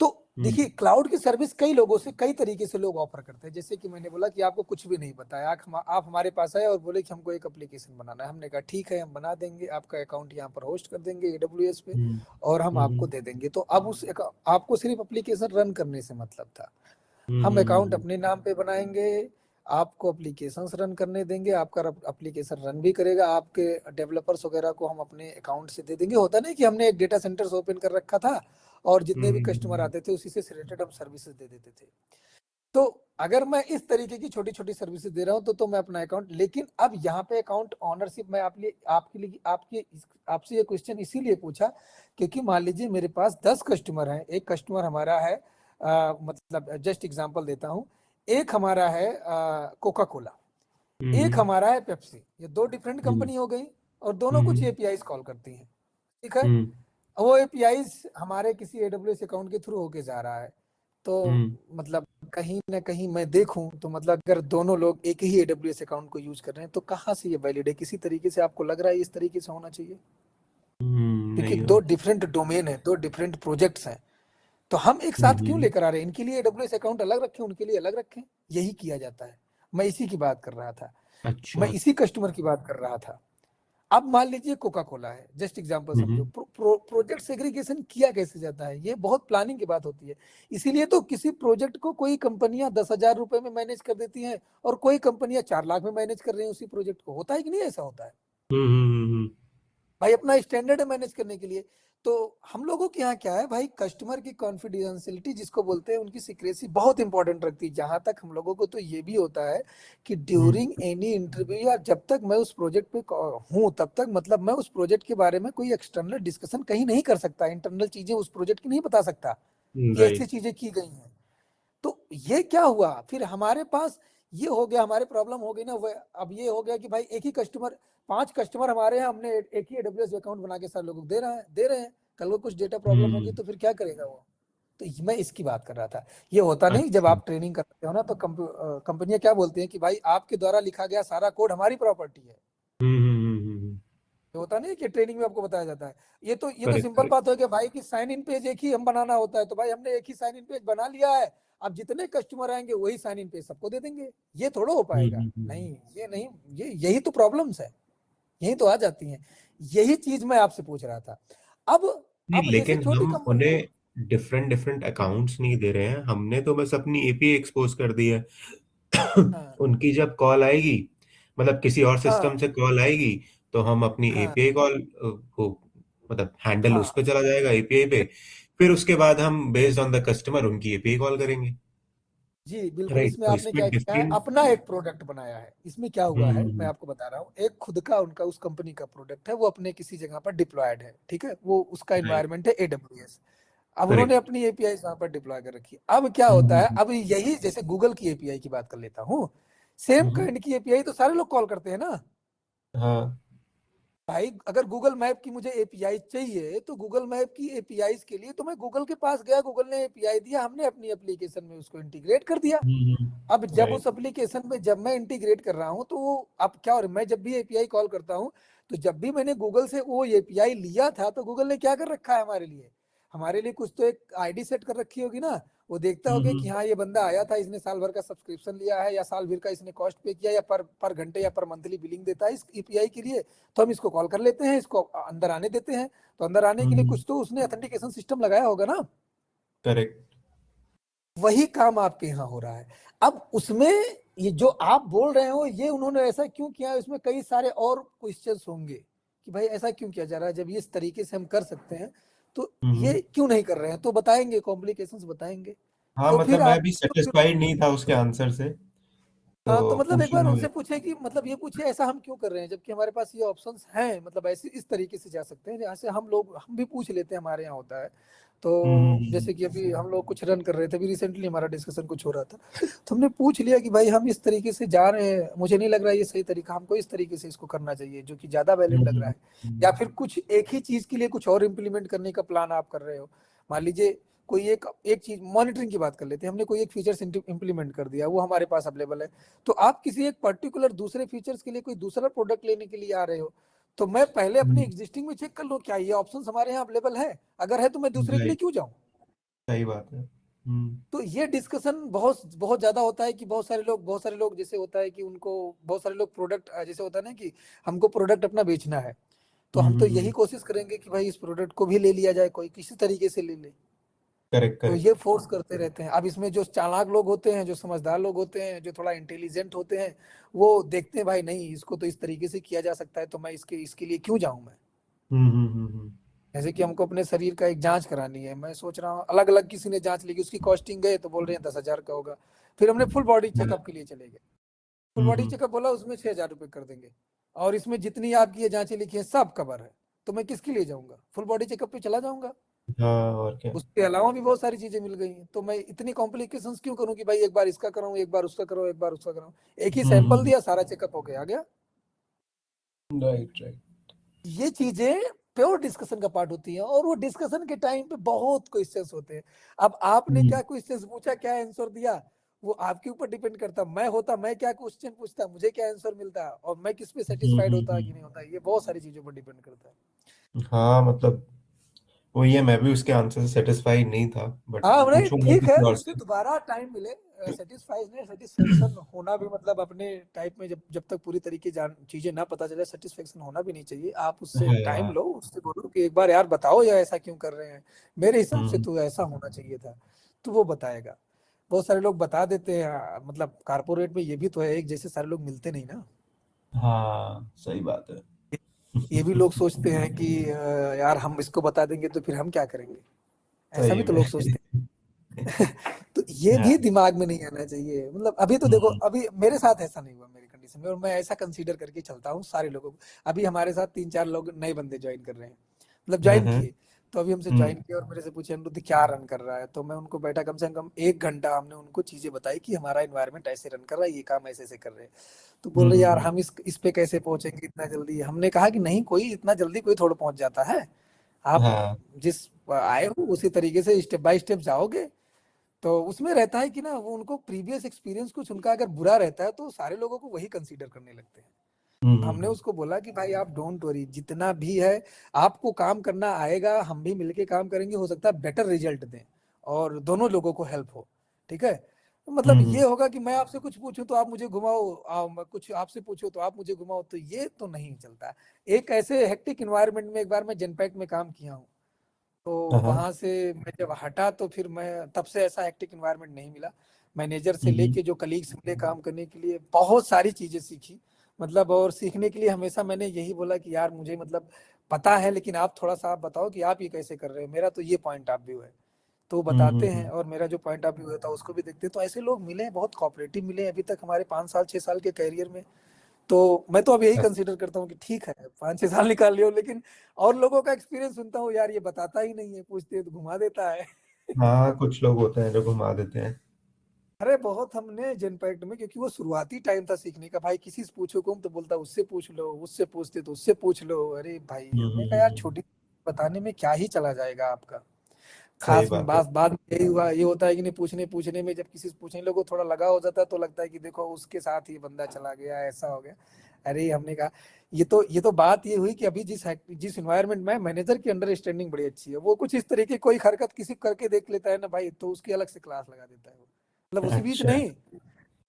तो देखिए, हम्म क्लाउड की सर्विस कई लोगों से कई तरीके से लोग ऑफर करते हैं। जैसे कि मैंने बोला कि आपको कुछ भी नहीं पता है, आप हमारे पास आए और बोले कि हमको एक एप्लीकेशन बनाना है। हमने कहा ठीक है, हम बना देंगे, आपका अकाउंट यहाँ पर होस्ट कर देंगे AWS पे, हम्म और हम आपको हम्म दे देंगे। तो अब आपको सिर्फ एप्लीकेशन रन करने से मतलब था। हम अकाउंट हम्म अपने नाम पे बनाएंगे, आपको एप्लीकेशंस रन करने देंगे, आपका एप्लीकेशन रन भी करेगा, आपके डेवलपर्स वगैरह को हम अपने अकाउंट से दे देंगे। होता नहीं कि हमने एक डेटा सेंटर्स ओपन कर रखा था और जितने भी कस्टमर हम्म आते थे उसी से रिलेटेड हम सर्विसेज दे देते थे। तो अगर मैं इस तरीके की छोटी छोटी सर्विसेज दे रहा हूँ तो मैं अपना अकाउंट, लेकिन अब यहाँ पे अकाउंट ऑनरशिप मैं आपके लिए आपसे ये क्वेश्चन इसीलिए पूछा, क्योंकि मान लीजिए मेरे पास 10 कस्टमर हैं। एक कस्टमर हमारा है, मतलब जस्ट एग्जांपल देता हूँ, एक हमारा है कोका कोला, एक हम्म हमारा है पेप्सी। ये दो डिफरेंट हम्म कंपनी हो गई, और दोनों कुछ हम्म एपीआईज कॉल करती हैं, ठीक है। हम्म वो एपीआईज हमारे किसी AWS अकाउंट के थ्रू होके जा रहा है। तो हम्म मतलब कहीं ना कहीं मैं देखूं तो मतलब अगर दोनों लोग एक ही AWS अकाउंट को यूज कर रहे हैं तो कहाँ से ये वैलिड है? किसी तरीके से आपको लग रहा है इस तरीके से होना चाहिए? क्योंकि नहीं दो हो। डिफरेंट डोमेन है, दो डिफरेंट प्रोजेक्ट्स हैं। तो हम एक साथ क्यों हम्म लेकर आ रहे हैं? इनके लिए AWS अकाउंट अलग रखें, उनके लिए अलग रखें। यही किया जाता है। मैं इसी की बात कर रहा था, मैं अच्छा। इसी कस्टमर की बात कर रहा था। अब मान लीजिए कोका कोला है, जस्ट एग्जांपल समझो। हम्म प्रोजेक्ट सेग्रीगेशन किया कैसे जाता है, ये बहुत प्लानिंग की बात होती है। इसीलिए तो किसी प्रोजेक्ट को कोई कंपनियां 10,000 रुपए में मैनेज कर देती हैं, और कोई कंपनियां 4 लाख में मैनेज कर रही हैं उसी प्रोजेक्ट को। होता है कि नहीं, ऐसा होता है हम्म। भाई, अपना स्टैंडर्ड है मैनेज करने के लिए। तो हम लोगों के यहाँ क्या है भाई, कस्टमर की कॉन्फिडेंशियलिटी जिसको बोलते हैं, उनकी सीक्रेसी बहुत इंपॉर्टेंट रखती है। जहां तक हम लोगों को तो ये भी होता है कि हम्म ड्यूरिंग एनी इंटरव्यू, या जब तक मैं उस प्रोजेक्ट पे हूँ तब तक, मतलब मैं उस प्रोजेक्ट के बारे में कोई एक्सटर्नल डिस्कशन कहीं नहीं कर सकता, इंटरनल चीजें उस प्रोजेक्ट की नहीं बता सकता कि ऐसी राइट। चीजें की गई हैं। तो ये क्या हुआ फिर हमारे पास, ये हो गया हमारे प्रॉब्लम हो गई ना। अब ये हो गया कि भाई एक ही कस्टमर, 5 कस्टमर हमारे हैं, हमने एक ही AWS अकाउंट बना के सारे लोगों को दे रहे हैं। कल को कुछ डेटा प्रॉब्लम होगी हम्म। तो फिर क्या करेगा वो। तो मैं इसकी बात कर रहा था। ये होता नहीं, जब अच्छा। आप ट्रेनिंग करते हो ना, तो कंपनियां क्या बोलती हैं कि भाई आपके द्वारा लिखा गया सारा कोड हमारी प्रॉपर्टी है। हम्म। ये होता नहीं कि ट्रेनिंग में आपको बताया जाता है। ये तो करेक्ट सिंपल करेक्ट। बात हो गया भाई कि साइन इन पेज एक ही हम बनाना होता है। तो भाई हमने एक ही साइन इन पेज बना लिया है, अब जितने कस्टमर आएंगे वही साइन इन पेज सबको दे देंगे। ये थोड़ा हो पाएगा, नहीं, ये नहीं। यही तो प्रॉब्लम्स है, यही तो आ जाती हैं। यही चीज मैं आपसे पूछ रहा था। अब नहीं, अब जैसे लेकिन छोटी हम कंपनियां, उन्हें डिफरेंट डिफरेंट अकाउंट्स नहीं दे रहे हैं, हमने तो बस अपनी एपीआई एक्सपोज कर दी है। हाँ उनकी जब कॉल आएगी, मतलब किसी और सिस्टम हाँ से कॉल आएगी, तो हम अपनी हाँ एपीआई कॉल को, मतलब हैंडल उस हाँ, पे चला जाएगा एपीआई पे। फिर उसके बाद हम बेस्ड ऑन द कस्टमर उनकी एपीआई कॉल करेंगे। जी बिल्कुल। राइट, इसमें तो आपने क्या इसमें किया है, डिफरेंट। अपना एक प्रोडक्ट बनाया है। इसमें क्या हुआ है मैं हम्म। आपको बता रहा हूँ, एक खुद का उनका उस कंपनी का प्रोडक्ट है, वो अपने किसी जगह पर डिप्लॉयड है, ठीक है, वो उसका राइट। एनवायरनमेंट है AWS। अब उन्होंने करेक्ट। अपनी एपीआई वहां पर डिप्लॉय कर रखी है। अब क्या होता है, अब यही जैसे गूगल की एपीआई की बात कर लेता हूँ, सेम हम्म। काइंड की एपीआई तो सारे लोग कॉल करते हैं ना हाँ। भाई। अगर गूगल मैप की मुझे एपीआई चाहिए, तो गूगल मैप की एपीआई के लिए तो मैं गूगल के पास गया, गूगल ने एपीआई दिया, हमने अपनी एप्लीकेशन में उसको इंटीग्रेट कर दिया। अब जब राइट। उस एप्लीकेशन में जब मैं इंटीग्रेट कर रहा हूं, तो वो अब क्या, और मैं जब भी एपीआई कॉल करता हूं, तो जब भी मैंने गूगल से वो एपीआई लिया था, तो गूगल ने क्या कर रखा है हमारे लिए कुछ तो एक आईडी सेट कर रखी होगी ना। वो देखता होगा कि हाँ, ये बंदा आया था, इसने साल भर का सब्सक्रिप्शन लिया है, या साल भर का इसने कॉस्ट पे किया, या पर घंटे या पर मंथली बिलिंग देता है इस एपीआई के लिए। तो हम इसको कॉल कर लेते हैं, इसको अंदर आने देते हैं। तो अंदर आने के लिए कुछ तो उसने ऑथेंटिकेशन सिस्टम लगाया होगा ना। करेक्ट। वही काम आपके यहाँ हो रहा है। अब उसमें ये जो आप बोल रहे हो, ये उन्होंने ऐसा क्यों किया है, उसमें कई सारे और क्वेश्चंस होंगे कि भाई ऐसा क्यों किया जा रहा है, जब ये इस तरीके से हम कर सकते हैं तो ये क्यों नहीं कर रहे हैं। तो बताएंगे, कॉम्प्लिकेशंस बताएंगे। हाँ, तो फिर मतलब मैं आप, भी तो फिर सेटिस्फाइड नहीं था उसके आंसर से, हाँ, तो तो मतलब एक बार पूछना उनसे है। पूछे कि मतलब ये पूछे ऐसा हम क्यों कर रहे हैं, जबकि हमारे पास ये ऑप्शंस हैं। मतलब ऐसे इस तरीके से जा सकते हैं, जहाँ से हम भी पूछ लेते हैं, हमारे यहाँ होता है। तो हम्म जैसे कि अभी हम लोग कुछ रन कर रहे थे, अभी रिसेंटली हमारा डिस्कशन कुछ हो रहा था, तो हमने पूछ लिया कि भाई हम इस तरीके से जा रहे हैं, मुझे नहीं लग रहा है ये सही तरीका, हमको इस तरीके से इसको करना चाहिए जो कि ज्यादा वैलिड लग रहा है। या फिर कुछ एक ही चीज के लिए कुछ और इम्प्लीमेंट करने का प्लान आप कर रहे हो। मान लीजिए कोई एक एक चीज, मॉनिटरिंग की बात कर लेते हैं, हमने कोई एक फीचर्स इंप्लीमेंट कर दिया, वो हमारे पास अवेलेबल है। तो आप किसी एक पर्टिकुलर दूसरे फीचर्स के लिए कोई दूसरा प्रोडक्ट लेने के लिए आ रहे हो, तो मैं पहले अपने एग्जिस्टिंग में चेक कर लूं क्या ये ऑप्शंस हमारे यहाँ अवेलेबल है। अगर है तो मैं दूसरे के लिए राइट। क्यों जाऊं। सही बात है। तो ये डिस्कशन बहुत बहुत ज्यादा होता है कि बहुत सारे लोग जैसे होता है कि उनको, बहुत सारे लोग प्रोडक्ट, जैसे होता है ना कि हमको प्रोडक्ट अपना बेचना है, तो हम तो यही कोशिश करेंगे कि भाई इस प्रोडक्ट को भी ले लिया जाए, कोई किसी तरीके से ले ले। करेक्ट तो करेक्ट। ये फोर्स करते रहते हैं। अब इसमें जो चालाक लोग होते हैं, जो समझदार लोग होते हैं, जो थोड़ा इंटेलिजेंट होते हैं, वो देखते हैं भाई नहीं, इसको तो इस तरीके से किया जा सकता है, तो मैं इसके लिए क्यों जाऊं मैं। हम्म। जैसे कि हमको अपने शरीर का एक जांच करानी है, मैं सोच रहा हूँ अलग अलग किसी ने जांच ली, उसकी कॉस्टिंग गए तो बोल रहे हैं 10,000 का होगा। फिर हमने फुल बॉडी चेकअप के लिए चले गए, फुल बॉडी हम्म। चेकअप बोला, उसमें 6,000 रुपये कर देंगे, और इसमें जितनी आपकी ये जांचें लिखी है सब कवर है। तो मैं किसके लिए जाऊंगा, फुल बॉडी चेकअप पे चला जाऊंगा। हाँ, और क्या। उसके अलावा भी बहुत सारी चीजें मिल गई हैं, तो मैं इतनी कॉम्प्लिकेशंस क्यों करूं कि भाई एक बार इसका कराऊं, एक बार उसका कराऊं, एक बार उसका कराऊं। एक ही सैंपल दिया, सारा चेकअप होके आ गया। Right right. ये चीजें प्योर डिस्कशन का पार्ट होती है, और वो डिस्कशन के टाइम पे बहुत क्वेश्चंस होते हैं। अब आपने क्या क्वेश्चंस पूछा, क्या आंसर दिया, वो आपके ऊपर डिपेंड करता। मैं क्या क्वेश्चन पूछता, मुझे क्या आंसर मिलता, और मैं किस पे सेटिस्फाइड होता कि नहीं होता, ये बहुत सारी चीजों पर डिपेंड करता है। हाँ, मतलब वही है, मैं भी उसके आंसर से सेटिस्फाइड नहीं था, बट हाँ नहीं पूछूंगा ठीक है, किसी और उससे से। दोबारा टाइम मिले। सेटिस्फाइड नहीं, सेटिस्फेक्शन होना भी मतलब अपने टाइप में, जब जब तक पूरी तरीके जान चीजें ना पता चले सेटिस्फेक्शन होना भी नहीं चाहिए। आप उससे टाइम हाँ। लो, उससे बोलो कि एक बार यार बताओ यार ऐसा क्यों कर रहे हैं, मेरे हिसाब से हम्म। तो ऐसा होना चाहिए था। तो वो बताएगा। बहुत सारे लोग बता देते हैं, मतलब कारपोरेट में ये भी तो है, एक जैसे सारे लोग मिलते नहीं ना। हाँ सही बात है। ये भी लोग सोचते हैं कि यार हम इसको बता देंगे तो फिर हम क्या करेंगे, ऐसा सही भी तो में। लोग सोचते हैं। तो ये भी हाँ। दिमाग में नहीं आना चाहिए। मतलब अभी तो देखो, हम्म। अभी मेरे साथ ऐसा नहीं हुआ मेरी कंडीशन में, और मैं ऐसा कंसीडर करके चलता हूँ सारे लोगों को। अभी हमारे साथ 3-4 लोग नए बंदे ज्वाइन कर रहे हैं, मतलब ज्वाइन हम्म। किए। तो अभी हमसे हम्म। ज्वाइन किया और मेरे से पूछे अनिरुद्ध क्या रन कर रहा है, तो मैं उनको बैठा कम से कम 1 घंटा, हमने उनको चीजें बताई कि हमारा एनवायरनमेंट ऐसे रन कर रहा है, ये काम ऐसे ऐसे कर रहे हैं। तो बोल रहे यार हम्म। हम इस पे कैसे पहुंचेंगे इतना जल्दी। हमने कहा कि नहीं, कोई इतना जल्दी कोई थोड़ा पहुंच जाता है। आप हाँ। जिस आए हो उसी तरीके से स्टेप बाय स्टेप जाओगे। तो उसमें रहता है कि ना, वो उनको प्रीवियस एक्सपीरियंस कुछ उनका अगर बुरा रहता है तो सारे लोगों को वही कंसीडर करने लगते हैं। हमने हम्म। उसको बोला कि भाई आप डोंट वरी, जितना भी है आपको काम करना आएगा, हम भी मिलके काम करेंगे, हो सकता है बेटर रिजल्ट दें और दोनों लोगों को हेल्प हो। ठीक है, तो मतलब हम्म। ये होगा कि मैं आपसे कुछ पूछूं तो आप मुझे घुमाओ, मैं कुछ आपसे पूछूं तो आप मुझे घुमाओ, तो ये तो नहीं चलता। एक ऐसे हेक्टिक एनवायरनमेंट में एक बार मैं जनपैक्ट में काम किया हूँ, तो हाँ। वहां से मैं जब हटा तो फिर मैं तब से ऐसा हेक्टिक एनवायरनमेंट नहीं मिला। मैनेजर से हम्म। लेके जो कलीग्स मिले काम करने के लिए, बहुत सारी चीजें सीखी। मतलब और सीखने के लिए हमेशा मैंने यही बोला कि यार मुझे मतलब पता है, लेकिन आप थोड़ा सा आप बताओ कि आप ये कैसे कर रहे हो, मेरा तो ये पॉइंट ऑफ व्यू है। तो वो बताते हैं हम्म। और मेरा जो पॉइंट ऑफ व्यू होता है उसको भी देखते हैं। तो ऐसे लोग मिले हैं, बहुत कोऑपरेटिव मिले हैं अभी तक हमारे 5 साल 6 साल के करियर में। तो मैं तो अब यही कंसीडर करता हूँ कि ठीक है 5-6 साल निकाल लियो, लेकिन और लोगों का एक्सपीरियंस सुनता हूँ, यार ये बताता ही नहीं है, पूछते हैं तो घुमा देता है। हाँ, कुछ लोग होते हैं जो घुमा देते हैं। अरे बहुत हमने जनपैक्ट में, क्योंकि वो शुरुआती टाइम था सीखने का, भाई किसी से पूछो कौन, तो बोलता उससे पूछ लो, उससे पूछते तो उससे पूछ लो। अरे भाई हमने कहा यार हम्म। छोटी बताने में क्या ही चला जाएगा आपका। सही खास में बात है। बाद में यही हुआ, ये होता है कि नहीं, पूछने पूछने में जब किसी से पूछने लोगों को थोड़ा लगा हो जाता है तो लगता है कि देखो उसके साथ ही बंदा चला गया, ऐसा हो गया। अरे हमने कहा ये तो बात ये हुई कि अभी जिस इन्वायरमेंट में मैनेजर की अंडरस्टैंडिंग बड़ी अच्छी है, वो कुछ इस तरीके कोई हरकत किसी करके देख लेता है ना भाई, तो उसकी अलग से क्लास लगा देता है वो। मतलब उसी बीच अच्छा। नहीं,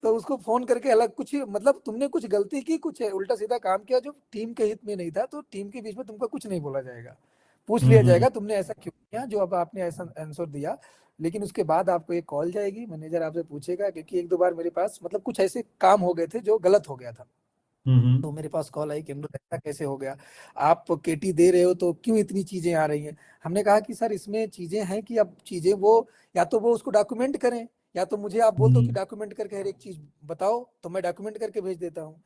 तो उसको फोन करके अलग कुछ मतलब तुमने कुछ गलती की, कुछ उल्टा सीधा काम किया जो टीम के हित में नहीं था, तो टीम के बीच में तुमको कुछ नहीं बोला जाएगा। पूछ लिया हम्म। जाएगा तुमने ऐसा क्यों किया, जो अब आपने ऐसा आंसर दिया। लेकिन उसके बाद आपको एक कॉल जाएगी, मैनेजर आपसे पूछेगा, क्योंकि 1-2 बार मेरे पास मतलब कुछ ऐसे काम हो गए थे जो गलत हो गया था। हम्म। तो मेरे पास कॉल आई कि अमरुद ऐसा कैसे हो गया, आप केटी दे रहे हो तो क्यों इतनी चीजें आ रही हैं। हमने कहा कि सर इसमें चीजें हैं कि अब चीजें वो, या तो वो उसको डॉक्यूमेंट करें, या तो मुझे आप बोल दो कि हम्म। डॉक्यूमेंट करके हर एक चीज बताओ, तो मैं डॉक्यूमेंट करके भेज देता हूँ।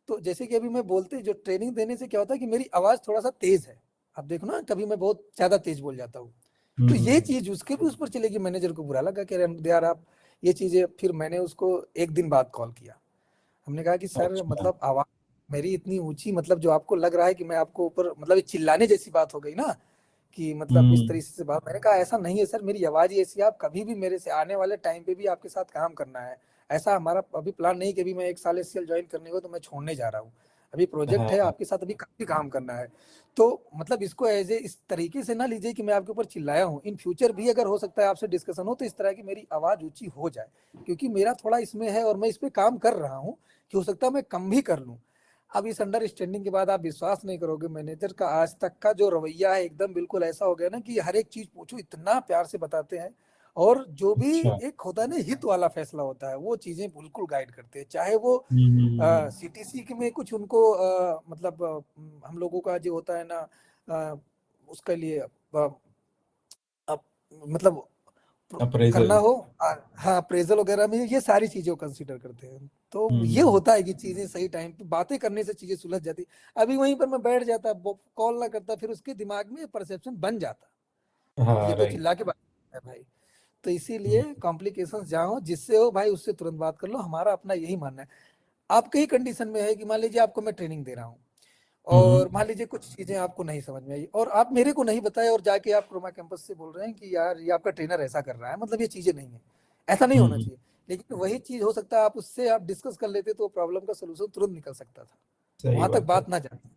तो जैसे कि अभी मैं बोलते जो ट्रेनिंग देने से क्या होता है कि मेरी आवाज थोड़ा सा तेज है। अब देखो ना, कभी मैं बहुत ज्यादा तेज बोल जाता हूँ। तो ये हम्म। चीज उसके भी उस पर चलेगी, मैनेजर को बुरा लगा, कह रहे अमरुद यार आप ये चीजें। फिर मैंने उसको एक दिन बाद कॉल किया। हमने कहा कि सर अच्छा। मतलब आवाज मेरी इतनी ऊंची, मतलब जो आपको लग रहा है कि मैं आपको ऊपर, मतलब ये चिल्लाने जैसी बात हो गई ना, कि मतलब इस हम्म। तरीके से बात। मैंने कहा ऐसा नहीं है सर, मेरी आवाज ही ऐसी है, आप कभी भी मेरे से आने वाले टाइम पे भी आपके साथ काम करना है। ऐसा हमारा अभी प्लान नहीं कि अभी मैं 1 साल एचसीएल ज्वाइन करने को तो मैं छोड़ने जा रहा हूँ। अभी प्रोजेक्ट है, हाँ। आपके साथ अभी काफी काम करना है। तो मतलब इसको एज ए इस तरीके से ना लीजिए कि मैं आपके ऊपर चिल्लाया हूँ। इन फ्यूचर भी अगर हो सकता है आपसे डिस्कशन हो तो इस तरह की मेरी आवाज ऊंची हो जाए, क्योंकि मेरा थोड़ा इसमें है और मैं इस पे काम कर रहा हूँ, कि हो सकता है मैं कम भी कर लूँ। अब इस अंडरस्टैंडिंग के बाद आप विश्वास नहीं करोगे, मैनेजर का आज तक का जो रवैया है एकदम बिल्कुल ऐसा हो गया ना कि हर एक चीज पूछो इतना प्यार से बताते हैं। और जो भी अच्छा। एक होता है ना हित वाला फैसला होता है, वो चीजें बिल्कुल गाइड करते हैं, चाहे वो हम्म। सीटीसी के में कुछ उनको मतलब हम लोगों का जो होता है ना, उसके लिए मतलब करना अप्रेजल। हो, हाँ अप्रेजल वगैरह में ये सारी चीजों को कंसीडर करते हैं। तो ये हम्म। होता है कि चीजें सही टाइम पे बातें करने से चीजें सुलझ जाती। अभी वहीं पर मैं बैठ जाता, कॉल ना करता, फिर उसके दिमाग में परसेप्शन बन जाता, ये हाँ तो राइट। चिल्ला के बात है भाई। तो इसीलिए कॉम्प्लिकेशंस जहाँ हो, जिससे हो भाई उससे तुरंत बात कर लो, हमारा अपना यही मानना है। आपके ही कंडीशन में है कि मान लीजिए आपको मैं ट्रेनिंग दे रहा हूँ, और मान लीजिए कुछ चीजें आपको नहीं समझ में आई और आप मेरे को नहीं बताए, और जाके आप क्रोमा कैंपस से बोल रहे हैं कि यार ये आपका ट्रेनर ऐसा कर रहा है, मतलब ये चीजें नहीं है, ऐसा नहीं होना हम्म। चाहिए। लेकिन वही चीज हो सकता है आप उससे आप डिस्कस कर लेते तो प्रॉब्लम का सोल्यूशन तुरंत निकल सकता था। सही वहां तक बात है। बात ना जाती।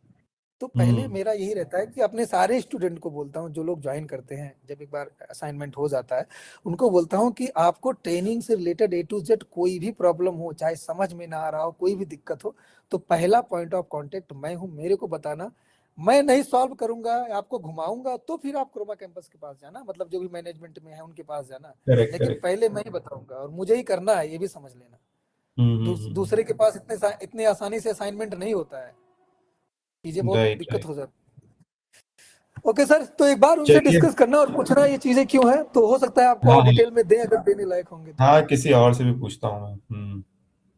तो पहले मेरा यही रहता है कि अपने सारे स्टूडेंट को बोलता हूँ, जो लोग ज्वाइन करते हैं, जब एक बार असाइनमेंट हो जाता है, उनको बोलता हूँ कि आपको ट्रेनिंग से रिलेटेड A to Z कोई भी प्रॉब्लम हो, चाहे समझ में ना आ रहा हो, कोई भी दिक्कत हो, तो पहला पॉइंट ऑफ कांटेक्ट मैं हूँ, मेरे को बताना। मैं नहीं सॉल्व करूंगा, आपको घुमाऊंगा, तो फिर आप क्रोमा कैंपस के पास जाना, मतलब जो भी मैनेजमेंट में है उनके पास जाना, करेक्ट लेकिन करेक्ट। पहले मैं ही बताऊंगा, और मुझे ही करना है, ये भी समझ लेना। दूसरे के पास इतने आसानी से असाइनमेंट नहीं होता है, चीजें बहुत राइट दिक्कत राइट। हो जाती है। ओके सर, तो एक बार उनसे चलिए। डिस्कस करना और पूछना ये चीजें क्यों है, तो हो सकता है आपको हाँ और हाँ डिटेल में दें, अगर देने लायक होंगे तो। हाँ, किसी और से भी पूछता हूँ मैं।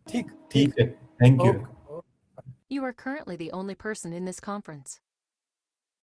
ठीक ठीक। ठीक है, thank you. Okay. You are currently the only person in this conference.